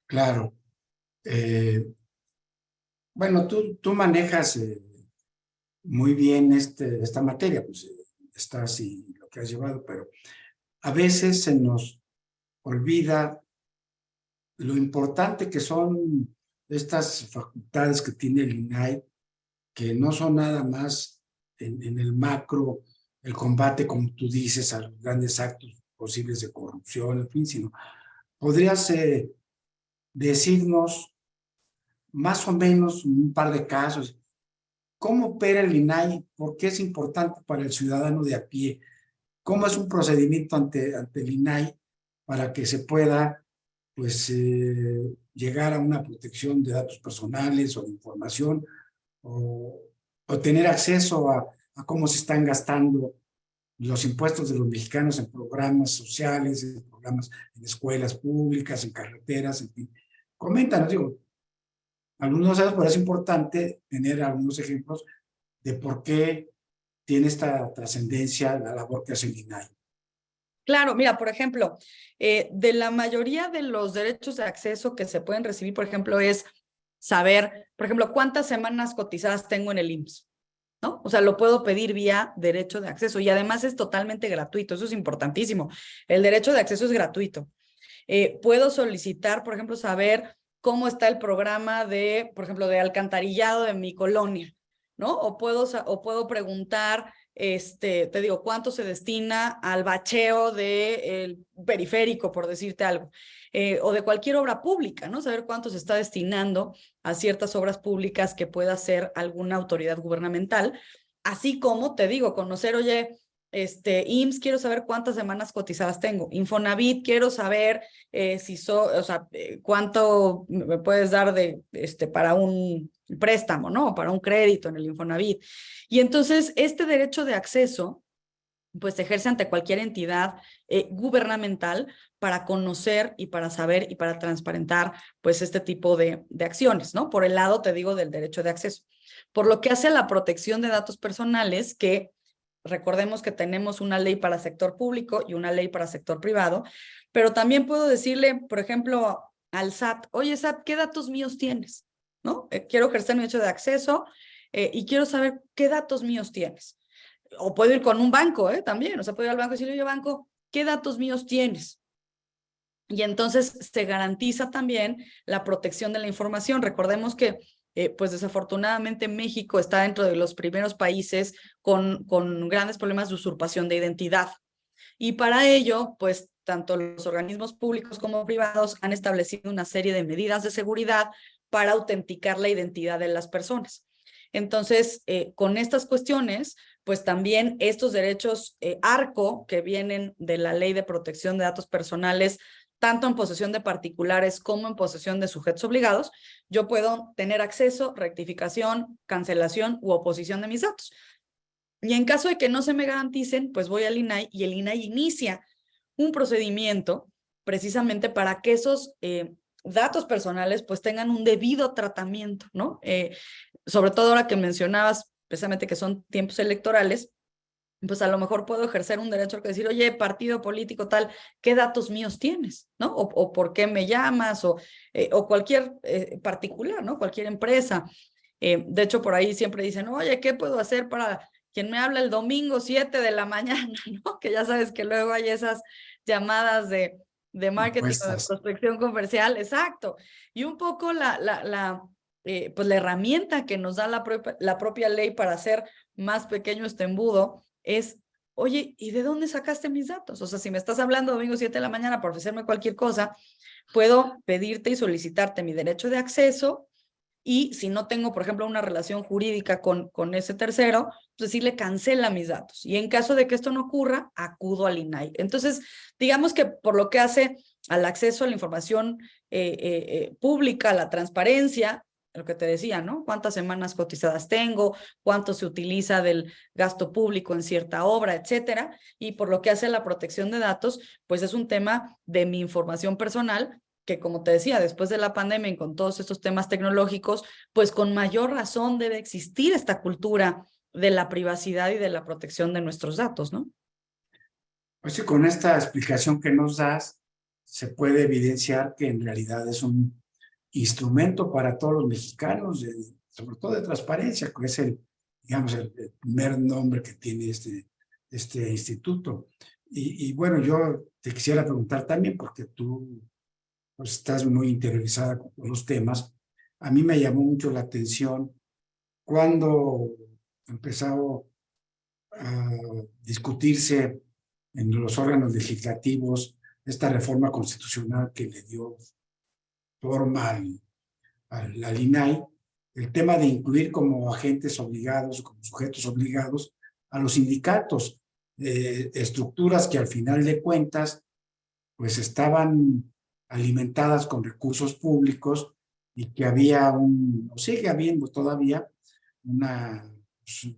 Claro. Bueno, tú manejas muy bien esta materia, pues está así lo que has llevado, pero a veces se nos olvida lo importante que son estas facultades que tiene el INAI, que no son nada más en el macro, el combate, como tú dices, a los grandes actos posibles de corrupción, en fin, sino podrías decirnos más o menos un par de casos. ¿Cómo opera el INAI? ¿Por qué es importante para el ciudadano de a pie? ¿Cómo es un procedimiento ante el INAI para que se pueda pues, llegar a una protección de datos personales o de información o tener acceso a cómo se están gastando los impuestos de los mexicanos en programas sociales, en programas en escuelas públicas, en carreteras, en fin? Coméntanos, digo, algunos de ellos, pero es importante tener algunos ejemplos de por qué tiene esta trascendencia la labor que hace el INAI. Claro, mira, por ejemplo, de la mayoría de los derechos de acceso que se pueden recibir, por ejemplo, es saber, por ejemplo, cuántas semanas cotizadas tengo en el IMSS, ¿no? O sea, lo puedo pedir vía derecho de acceso, y además es totalmente gratuito, eso es importantísimo. El derecho de acceso es gratuito. Puedo solicitar, por ejemplo, saber cómo está el programa de, por ejemplo, de alcantarillado de mi colonia, ¿no? O puedo preguntar, te digo, cuánto se destina al bacheo del periférico, por decirte algo, o de cualquier obra pública, ¿no? Saber cuánto se está destinando a ciertas obras públicas que pueda hacer alguna autoridad gubernamental, así como, te digo, conocer, oye, IMSS, quiero saber cuántas semanas cotizadas tengo. Infonavit, quiero saber cuánto me puedes dar para un préstamo, ¿no? Para un crédito en el Infonavit. Y entonces, este derecho de acceso pues se ejerce ante cualquier entidad gubernamental para conocer y para saber y para transparentar pues este tipo de acciones, ¿no? Por el lado, te digo, del derecho de acceso. Por lo que hace a la protección de datos personales, que recordemos que tenemos una ley para sector público y una ley para sector privado, pero también puedo decirle, por ejemplo, al SAT, oye SAT, ¿qué datos míos tienes? ¿No? Quiero ejercer mi derecho de acceso y quiero saber qué datos míos tienes. O puedo ir con un banco, también, o sea, puedo ir al banco y decirle, oye, banco, ¿qué datos míos tienes? Y entonces se garantiza también la protección de la información. Recordemos que, pues desafortunadamente México está dentro de los primeros países con grandes problemas de usurpación de identidad. Y para ello, pues tanto los organismos públicos como privados han establecido una serie de medidas de seguridad para autenticar la identidad de las personas. Entonces, con estas cuestiones, pues también estos derechos ARCO que vienen de la Ley de Protección de Datos Personales, tanto en posesión de particulares como en posesión de sujetos obligados, yo puedo tener acceso, rectificación, cancelación u oposición de mis datos. Y en caso de que no se me garanticen, pues voy al INAI y el INAI inicia un procedimiento precisamente para que esos datos personales pues tengan un debido tratamiento, ¿no? Sobre todo ahora que mencionabas precisamente que son tiempos electorales, pues a lo mejor puedo ejercer un derecho a decir, oye, partido político tal, ¿qué datos míos tienes? ¿No? O por qué me llamas, o cualquier particular, ¿no? Cualquier empresa. De hecho, por ahí siempre dicen, oye, ¿qué puedo hacer para quien me habla el domingo 7 de la mañana, ¿no? Que ya sabes que luego hay esas llamadas de marketing o de prospección comercial, exacto. Y un poco pues la herramienta que nos da la propia ley para hacer más pequeño este embudo es, oye, ¿y de dónde sacaste mis datos? O sea, si me estás hablando domingo 7 de la mañana para ofrecerme cualquier cosa, puedo pedirte y solicitarte mi derecho de acceso. Y si no tengo, por ejemplo, una relación jurídica con ese tercero, pues decirle cancela mis datos. Y en caso de que esto no ocurra, acudo al INAI. Entonces, digamos que por lo que hace al acceso a la información pública, a la transparencia, lo que te decía, ¿no? ¿Cuántas semanas cotizadas tengo? ¿Cuánto se utiliza del gasto público en cierta obra, etcétera? Y por lo que hace a la protección de datos, pues es un tema de mi información personal, que como te decía, después de la pandemia y con todos estos temas tecnológicos, pues con mayor razón debe existir esta cultura de la privacidad y de la protección de nuestros datos, ¿no? Pues sí, con esta explicación que nos das, se puede evidenciar que en realidad es un instrumento para todos los mexicanos, sobre todo de transparencia, que es digamos, el primer nombre que tiene este instituto. Y bueno, yo te quisiera preguntar también, porque tú pues estás muy interiorizada con los temas. A mí me llamó mucho la atención cuando empezó a discutirse en los órganos legislativos esta reforma constitucional que le dio forma al INAI, el tema de incluir como agentes obligados, como sujetos obligados a los sindicatos, estructuras que al final de cuentas pues estaban alimentadas con recursos públicos y que había o sigue habiendo todavía, pues,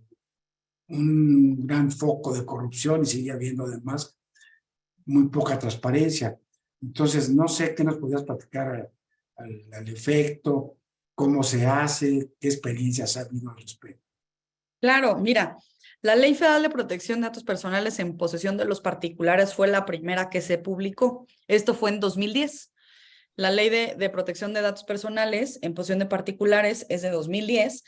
un gran foco de corrupción y sigue habiendo además muy poca transparencia. Entonces, no sé qué nos podrías platicar al efecto, cómo se hace, qué experiencias ha habido al respecto. Claro, mira, la Ley Federal de Protección de Datos Personales en posesión de los particulares fue la primera que se publicó. Esto fue en 2010. La Ley de Protección de Datos Personales en posesión de particulares es de 2010.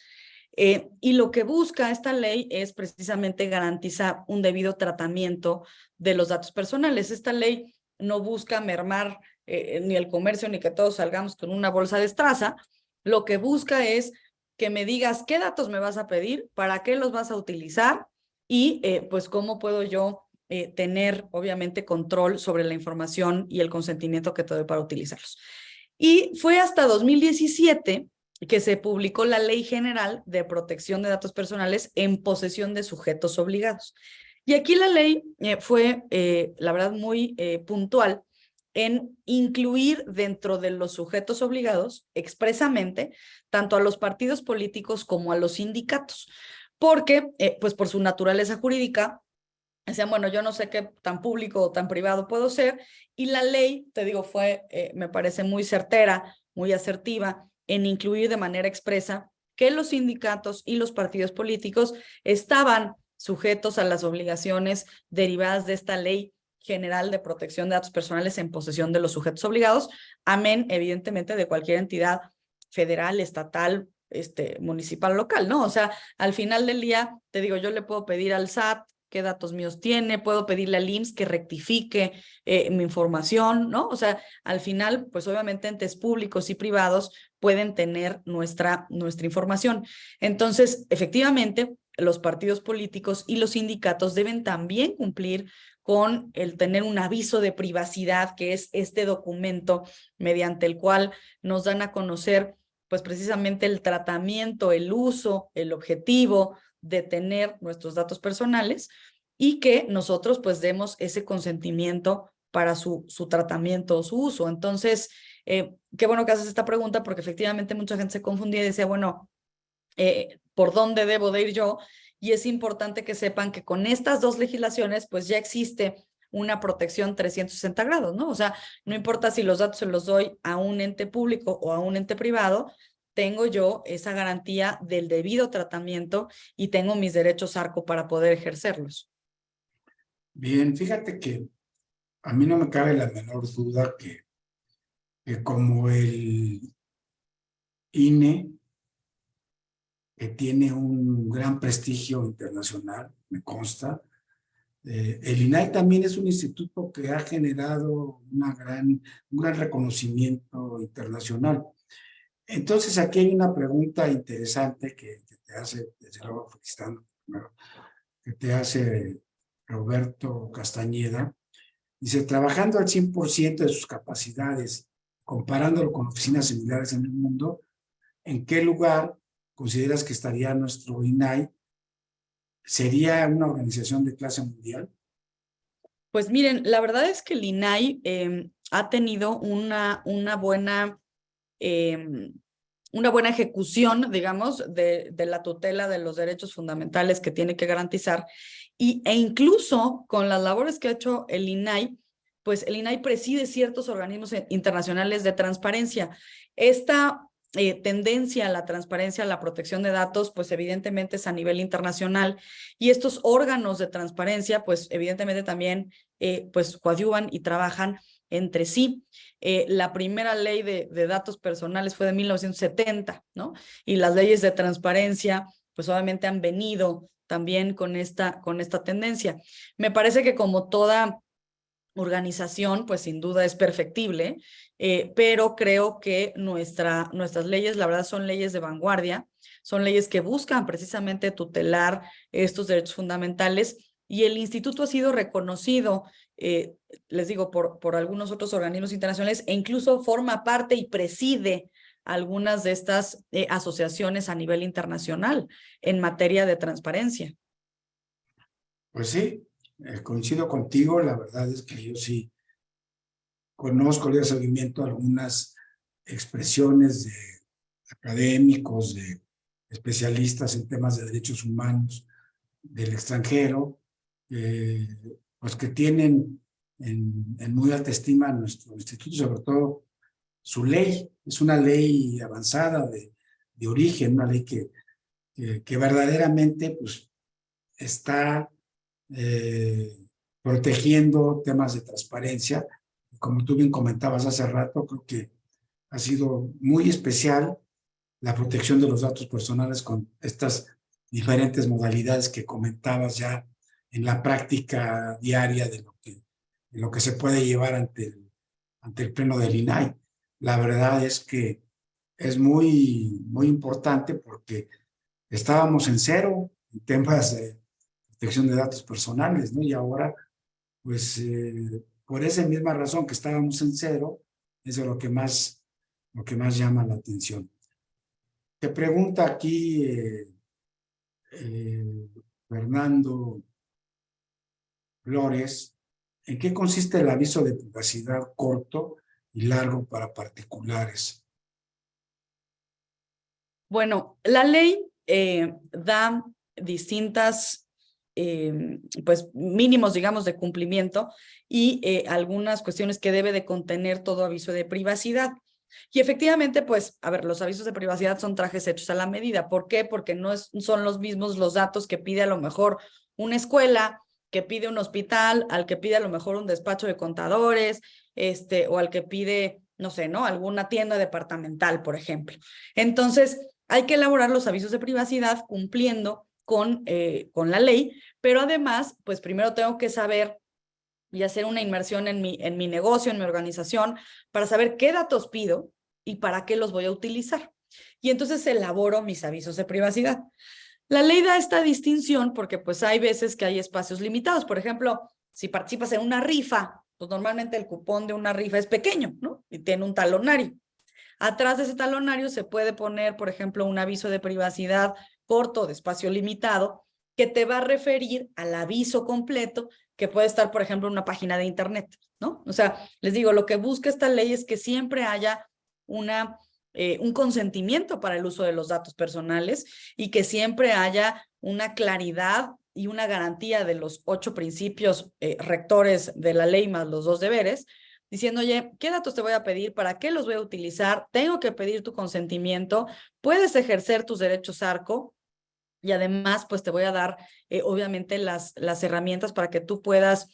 Y lo que busca esta ley es precisamente garantizar un debido tratamiento de los datos personales. Esta ley no busca mermar ni el comercio ni que todos salgamos con una bolsa de estraza. Lo que busca es que me digas qué datos me vas a pedir, para qué los vas a utilizar y pues cómo puedo yo tener obviamente control sobre la información y el consentimiento que te doy para utilizarlos. Y fue hasta 2017 que se publicó la Ley General de Protección de Datos Personales en posesión de sujetos obligados. Y aquí la ley fue, la verdad, muy puntual en incluir dentro de los sujetos obligados expresamente tanto a los partidos políticos como a los sindicatos, porque pues por su naturaleza jurídica Decían, bueno, yo no sé qué tan público o tan privado puedo ser, y la ley, te digo, fue, me parece muy certera, muy asertiva en incluir de manera expresa que los sindicatos y los partidos políticos estaban sujetos a las obligaciones derivadas de esta ley general de protección de datos personales en posesión de los sujetos obligados, amén, evidentemente, de cualquier entidad federal, estatal, municipal, local, ¿no? O sea, al final del día, te digo, yo le puedo pedir al SAT qué datos míos tiene, puedo pedirle al IMSS que rectifique mi información, ¿no? O sea, al final, pues obviamente entes públicos y privados pueden tener nuestra información. Entonces, efectivamente, los partidos políticos y los sindicatos deben también cumplir con el tener un aviso de privacidad, que es este documento mediante el cual nos dan a conocer, pues precisamente el tratamiento, el uso, el objetivo de tener nuestros datos personales y que nosotros pues demos ese consentimiento para su tratamiento o su uso. Entonces, qué bueno que haces esta pregunta porque efectivamente mucha gente se confundía y decía, bueno, ¿por dónde debo de ir yo? Y es importante que sepan que con estas dos legislaciones pues ya existe una protección 360 grados, ¿no? O sea, no importa si los datos se los doy a un ente público o a un ente privado, tengo yo esa garantía del debido tratamiento y tengo mis derechos ARCO para poder ejercerlos. Bien, fíjate que a mí no me cabe la menor duda que como el INE, que tiene un gran prestigio internacional, me consta, el INAI también es un instituto que ha generado un gran reconocimiento internacional. Entonces, aquí hay una pregunta interesante que te hace, desde luego felicitando primero, que te hace Roberto Castañeda. Dice, trabajando al 100% de sus capacidades, comparándolo con oficinas similares en el mundo, ¿en qué lugar consideras que estaría nuestro INAI? ¿Sería una organización de clase mundial? Pues miren, la verdad es que el INAI ha tenido eh, una buena ejecución, digamos, de la tutela de los derechos fundamentales que tiene que garantizar. E incluso con las labores que ha hecho el INAI, pues el INAI preside ciertos organismos internacionales de transparencia. Esta tendencia a la transparencia, a la protección de datos, pues evidentemente es a nivel internacional. Y estos órganos de transparencia, pues evidentemente también pues coadyuvan y trabajan entre sí. La primera ley de datos personales fue de 1970, ¿no? Y las leyes de transparencia, pues obviamente han venido también con esta tendencia. Me parece que como toda organización, pues sin duda es perfectible, pero creo que nuestras leyes, la verdad, son leyes de vanguardia, son leyes que buscan precisamente tutelar estos derechos fundamentales y el instituto ha sido reconocido, les digo, por algunos otros organismos internacionales e incluso forma parte y preside algunas de estas asociaciones a nivel internacional en materia de transparencia. Pues sí, coincido contigo. La verdad es que yo sí conozco, le doy seguimiento a algunas expresiones de académicos, de especialistas en temas de derechos humanos del extranjero, pues que tienen en muy alta estima nuestro instituto, sobre todo su ley. Es una ley avanzada de origen, una ley que verdaderamente pues, está protegiendo temas de transparencia. Como tú bien comentabas hace rato, creo que ha sido muy especial la protección de los datos personales con estas diferentes modalidades que comentabas ya en la práctica diaria de lo que se puede llevar ante el pleno del INAI. La verdad es que es muy importante porque estábamos en cero en temas de protección de datos personales, ¿no? Y ahora, pues, por esa misma razón que estábamos en cero, eso es lo que más llama la atención. Te pregunta aquí eh, Fernando Flores, ¿en qué consiste el aviso de privacidad corto y largo para particulares? Bueno, la ley da distintas pues mínimos, digamos, de cumplimiento y algunas cuestiones que debe de contener todo aviso de privacidad. Y efectivamente, pues, a ver, los avisos de privacidad son trajes hechos a la medida. ¿Por qué? Porque no son los mismos los datos que pide a lo mejor una escuela, que pide un hospital, al que pide a lo mejor un despacho de contadores, o al que pide, no sé, ¿no? Alguna tienda departamental, por ejemplo. Entonces, hay que elaborar los avisos de privacidad cumpliendo con la ley, pero además, pues primero tengo que saber y hacer una inmersión en mi negocio, en mi organización, para saber qué datos pido y para qué los voy a utilizar. Y entonces elaboro mis avisos de privacidad. La ley da esta distinción porque pues hay veces que hay espacios limitados. Por ejemplo, si participas en una rifa, pues normalmente el cupón de una rifa es pequeño, ¿no? Y tiene un talonario. Atrás de ese talonario se puede poner, por ejemplo, un aviso de privacidad corto, de espacio limitado, que te va a referir al aviso completo que puede estar, por ejemplo, en una página de internet, ¿no? O sea, les digo, lo que busca esta ley es que siempre haya un consentimiento para el uso de los datos personales y que siempre haya una claridad y una garantía de los 8 principios rectores de la ley más los 2 deberes, diciendo, oye, ¿qué datos te voy a pedir? ¿Para qué los voy a utilizar? Tengo que pedir tu consentimiento. Puedes ejercer tus derechos ARCO y además, pues te voy a dar, obviamente, las herramientas para que tú puedas,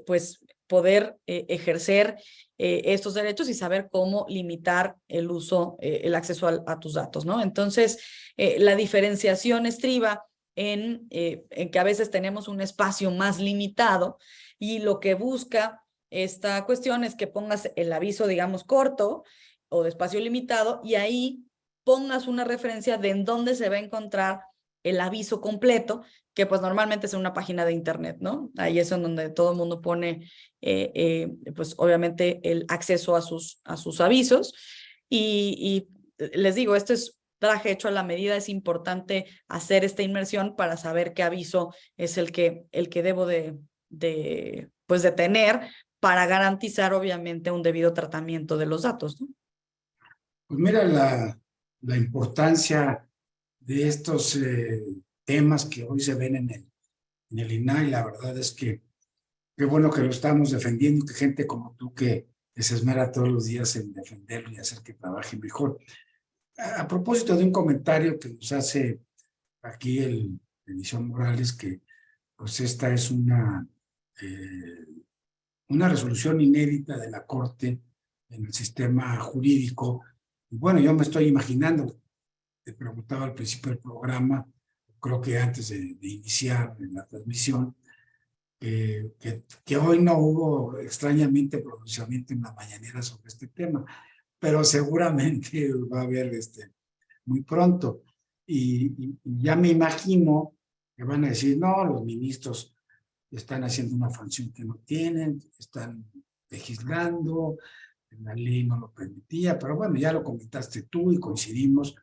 pues, poder ejercer estos derechos y saber cómo limitar el uso, el acceso a tus datos, ¿no? Entonces, la diferenciación estriba en que a veces tenemos un espacio más limitado y lo que busca esta cuestión es que pongas el aviso, digamos, corto o de espacio limitado y ahí pongas una referencia de en dónde se va a encontrar el aviso completo, que pues normalmente es en una página de internet, ¿no? Ahí es en donde todo el mundo pone, pues obviamente el acceso a sus avisos y les digo, esto es traje hecho a la medida, es importante hacer esta inmersión para saber qué aviso es el que debo pues de tener para garantizar obviamente un debido tratamiento de los datos, ¿no? Pues mira la importancia de estos temas que hoy se ven en el INAI. La verdad es que qué bueno que lo estamos defendiendo, que gente como tú que se esmera todos los días en defenderlo y hacer que trabaje mejor. A propósito de un comentario que nos hace aquí el Edición Morales, que pues esta es una resolución inédita de la Corte en el sistema jurídico. Y bueno, yo me estoy imaginando, te preguntaba al principio del programa, creo que antes de iniciar la transmisión, que hoy no hubo extrañamente pronunciamiento en la mañanera sobre este tema, pero seguramente va a haber muy pronto. Y ya me imagino que van a decir, no, los ministros están haciendo una función que no tienen, están legislando, la ley no lo permitía, pero bueno, ya lo comentaste tú y coincidimos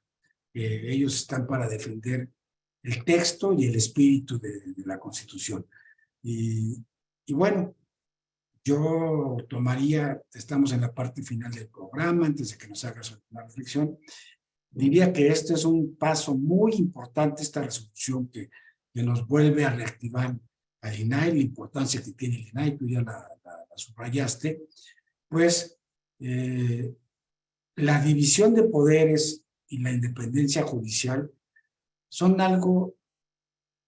que ellos están para defender el texto y el espíritu de la Constitución. Y bueno, yo tomaría, estamos en la parte final del programa, antes de que nos hagas una reflexión, diría que este es un paso muy importante, esta resolución que nos vuelve a reactivar al INAI, la importancia que tiene el INAI, tú ya la subrayaste, pues la división de poderes y la independencia judicial son algo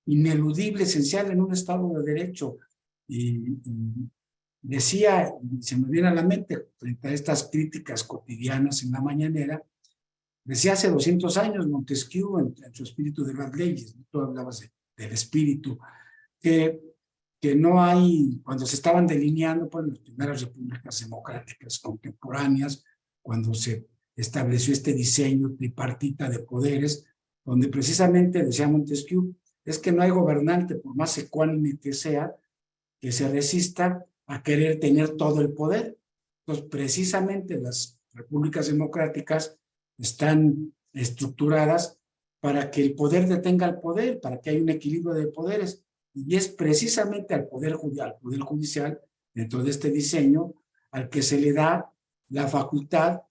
ineludible, esencial en un Estado de Derecho. Y decía, se me viene a la mente, frente a estas críticas cotidianas en la mañanera, decía hace 200 años Montesquieu en su espíritu de las leyes, ¿no? Tú hablabas del espíritu, que no hay, cuando se estaban delineando pues, las primeras repúblicas democráticas contemporáneas, cuando se estableció este diseño tripartita de poderes, donde precisamente, decía Montesquieu, es que no hay gobernante, por más ecuánime que sea, que se resista a querer tener todo el poder. Entonces, precisamente las repúblicas democráticas están estructuradas para que el poder detenga el poder, para que haya un equilibrio de poderes. Y es precisamente al poder judicial, dentro de este diseño, al que se le da la facultad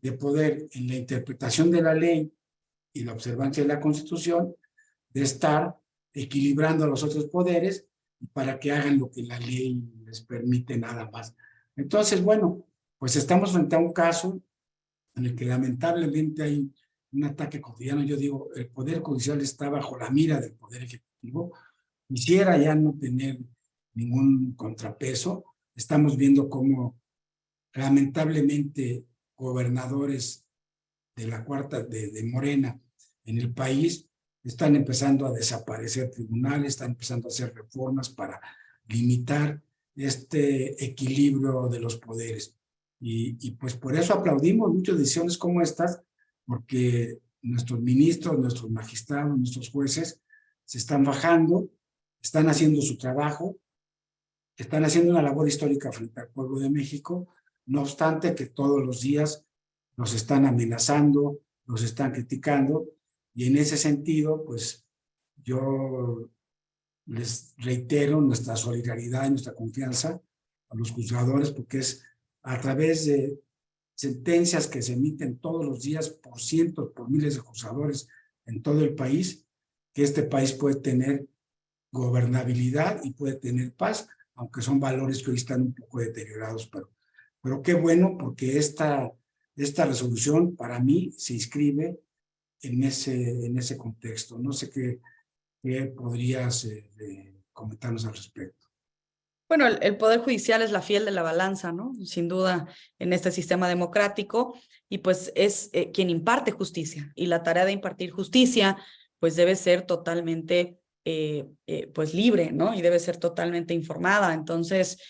de poder, en la interpretación de la ley y la observancia de la Constitución, de estar equilibrando a los otros poderes para que hagan lo que la ley les permite nada más. Entonces, bueno, pues estamos frente a un caso en el que lamentablemente hay un ataque cotidiano. Yo digo, el Poder Judicial está bajo la mira del Poder Ejecutivo. Quisiera ya no tener ningún contrapeso. Estamos viendo cómo lamentablemente gobernadores de la cuarta de Morena en el país están empezando a desaparecer tribunales, están empezando a hacer reformas para limitar este equilibrio de los poderes. Y pues por eso aplaudimos muchas decisiones como estas, porque nuestros ministros, nuestros magistrados, nuestros jueces se están bajando, están haciendo su trabajo, están haciendo una labor histórica frente al pueblo de México, no obstante que todos los días nos están amenazando, nos están criticando, y en ese sentido, pues yo les reitero nuestra solidaridad y nuestra confianza a los juzgadores, porque es a través de sentencias que se emiten todos los días por cientos, por miles de juzgadores en todo el país, que este país puede tener gobernabilidad y puede tener paz, aunque son valores que hoy están un poco deteriorados, pero qué bueno, porque esta resolución para mí se inscribe en ese contexto. No sé qué podrías comentarnos al respecto. Bueno, el Poder Judicial es la fiel de la balanza, ¿no? Sin duda, en este sistema democrático, y pues es quien imparte justicia, y la tarea de impartir justicia, pues debe ser totalmente, pues libre, ¿no? Y debe ser totalmente informada. Entonces,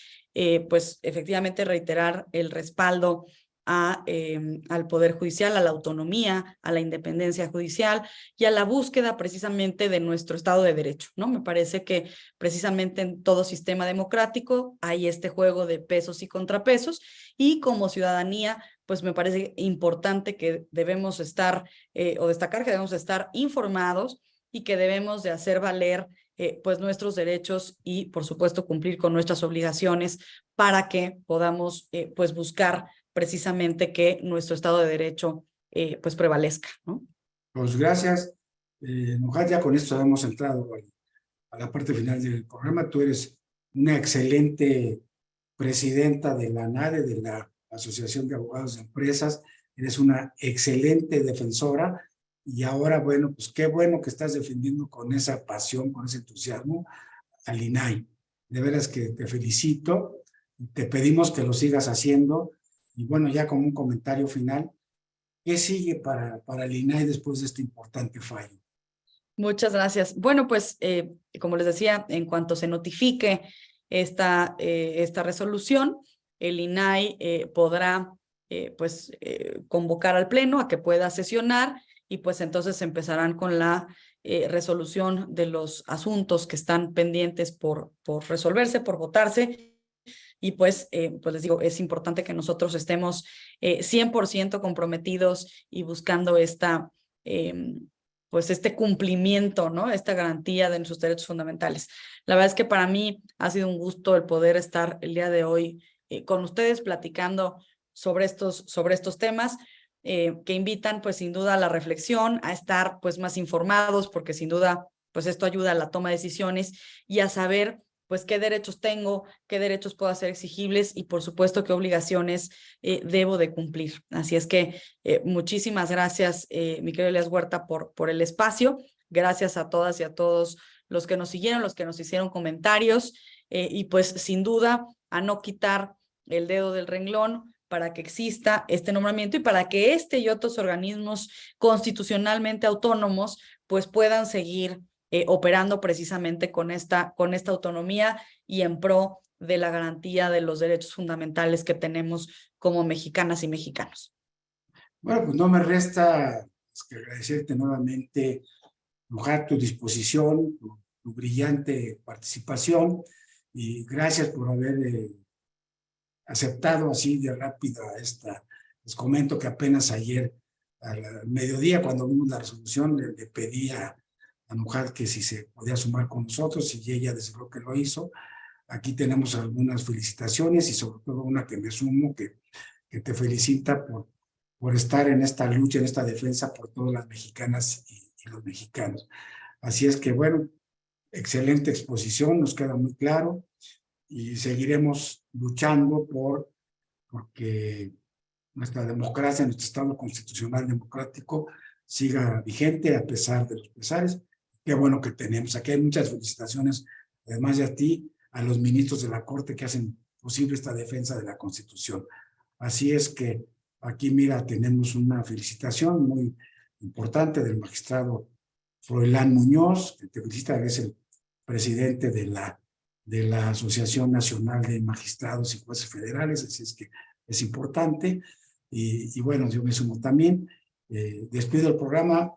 pues efectivamente reiterar el respaldo al Poder Judicial, a la autonomía, a la independencia judicial y a la búsqueda precisamente de nuestro Estado de Derecho, ¿no? Me parece que precisamente en todo sistema democrático hay este juego de pesos y contrapesos, y como ciudadanía, pues me parece importante que debemos estar, o destacar que debemos estar informados y que debemos de hacer valer pues nuestros derechos y por supuesto cumplir con nuestras obligaciones para que podamos pues buscar precisamente que nuestro Estado de Derecho pues prevalezca, ¿no? Pues gracias. Nujat, ya con esto hemos entrado a la parte final del programa. Tú eres una excelente presidenta de la ANADE, de la Asociación de Abogados de Empresas. Eres una excelente defensora, y ahora, bueno, pues qué bueno que estás defendiendo con esa pasión, con ese entusiasmo al INAI. De veras que te felicito, te pedimos que lo sigas haciendo. Y bueno, ya como un comentario final, ¿qué sigue para el INAI después de este importante fallo? Muchas gracias. Bueno, pues como les decía, en cuanto se notifique esta resolución, el INAI podrá convocar al Pleno a que pueda sesionar, y pues entonces empezarán con la resolución de los asuntos que están pendientes por resolverse, por votarse. Y pues les digo, es importante que nosotros estemos 100% comprometidos y buscando pues este cumplimiento, ¿no? Esta garantía de nuestros derechos fundamentales. La verdad es que para mí ha sido un gusto el poder estar el día de hoy con ustedes platicando sobre estos temas que invitan pues sin duda a la reflexión, a estar pues más informados, porque sin duda pues esto ayuda a la toma de decisiones y a saber pues qué derechos tengo, qué derechos puedo hacer exigibles y por supuesto qué obligaciones debo de cumplir. Así es que muchísimas gracias, mi querido Elías Huerta, por el espacio. Gracias a todas y a todos los que nos siguieron, los que nos hicieron comentarios y pues sin duda a no quitar el dedo del renglón para que exista este nombramiento y para que este y otros organismos constitucionalmente autónomos pues puedan seguir operando precisamente con esta autonomía y en pro de la garantía de los derechos fundamentales que tenemos como mexicanas y mexicanos. Bueno, pues no me resta más que agradecerte nuevamente, Nujat, tu disposición, tu brillante participación, y gracias por haber aceptado así de rápida esta. Les comento que apenas ayer al mediodía, cuando vimos la resolución, le pedí a Nujat que si se podía sumar con nosotros, y ella desde luego que lo hizo. Aquí tenemos algunas felicitaciones y sobre todo una que me sumo, que te felicita por estar en esta lucha, en esta defensa por todas las mexicanas y los mexicanos. Así es que bueno, excelente exposición, nos queda muy claro y seguiremos luchando porque nuestra democracia, nuestro Estado constitucional democrático siga vigente a pesar de los pesares. Qué bueno que tenemos. Aquí hay muchas felicitaciones, además de a ti, a los ministros de la Corte que hacen posible esta defensa de la Constitución. Así es que aquí, mira, tenemos una felicitación muy importante del magistrado Froilán Muñoz, que te felicita, que es el presidente de la Asociación Nacional de Magistrados y Jueces Federales, así es que es importante. Y bueno, yo me sumo también. Despido el programa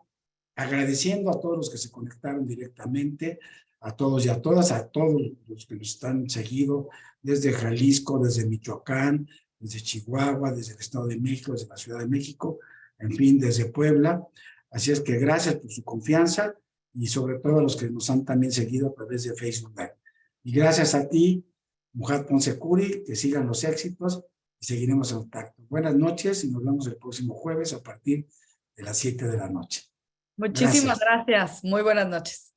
agradeciendo a todos los que se conectaron directamente, a todos y a todas, a todos los que nos están seguido desde Jalisco, desde Michoacán, desde Chihuahua, desde el Estado de México, desde la Ciudad de México, en fin, desde Puebla. Así es que gracias por su confianza y sobre todo a los que nos han también seguido a través de Facebook Live. Y gracias a ti, Mujat Ponce Curi, que sigan los éxitos y seguiremos en contacto. Buenas noches y nos vemos el próximo jueves a partir de las 7 de la noche. Muchísimas gracias. Muy buenas noches.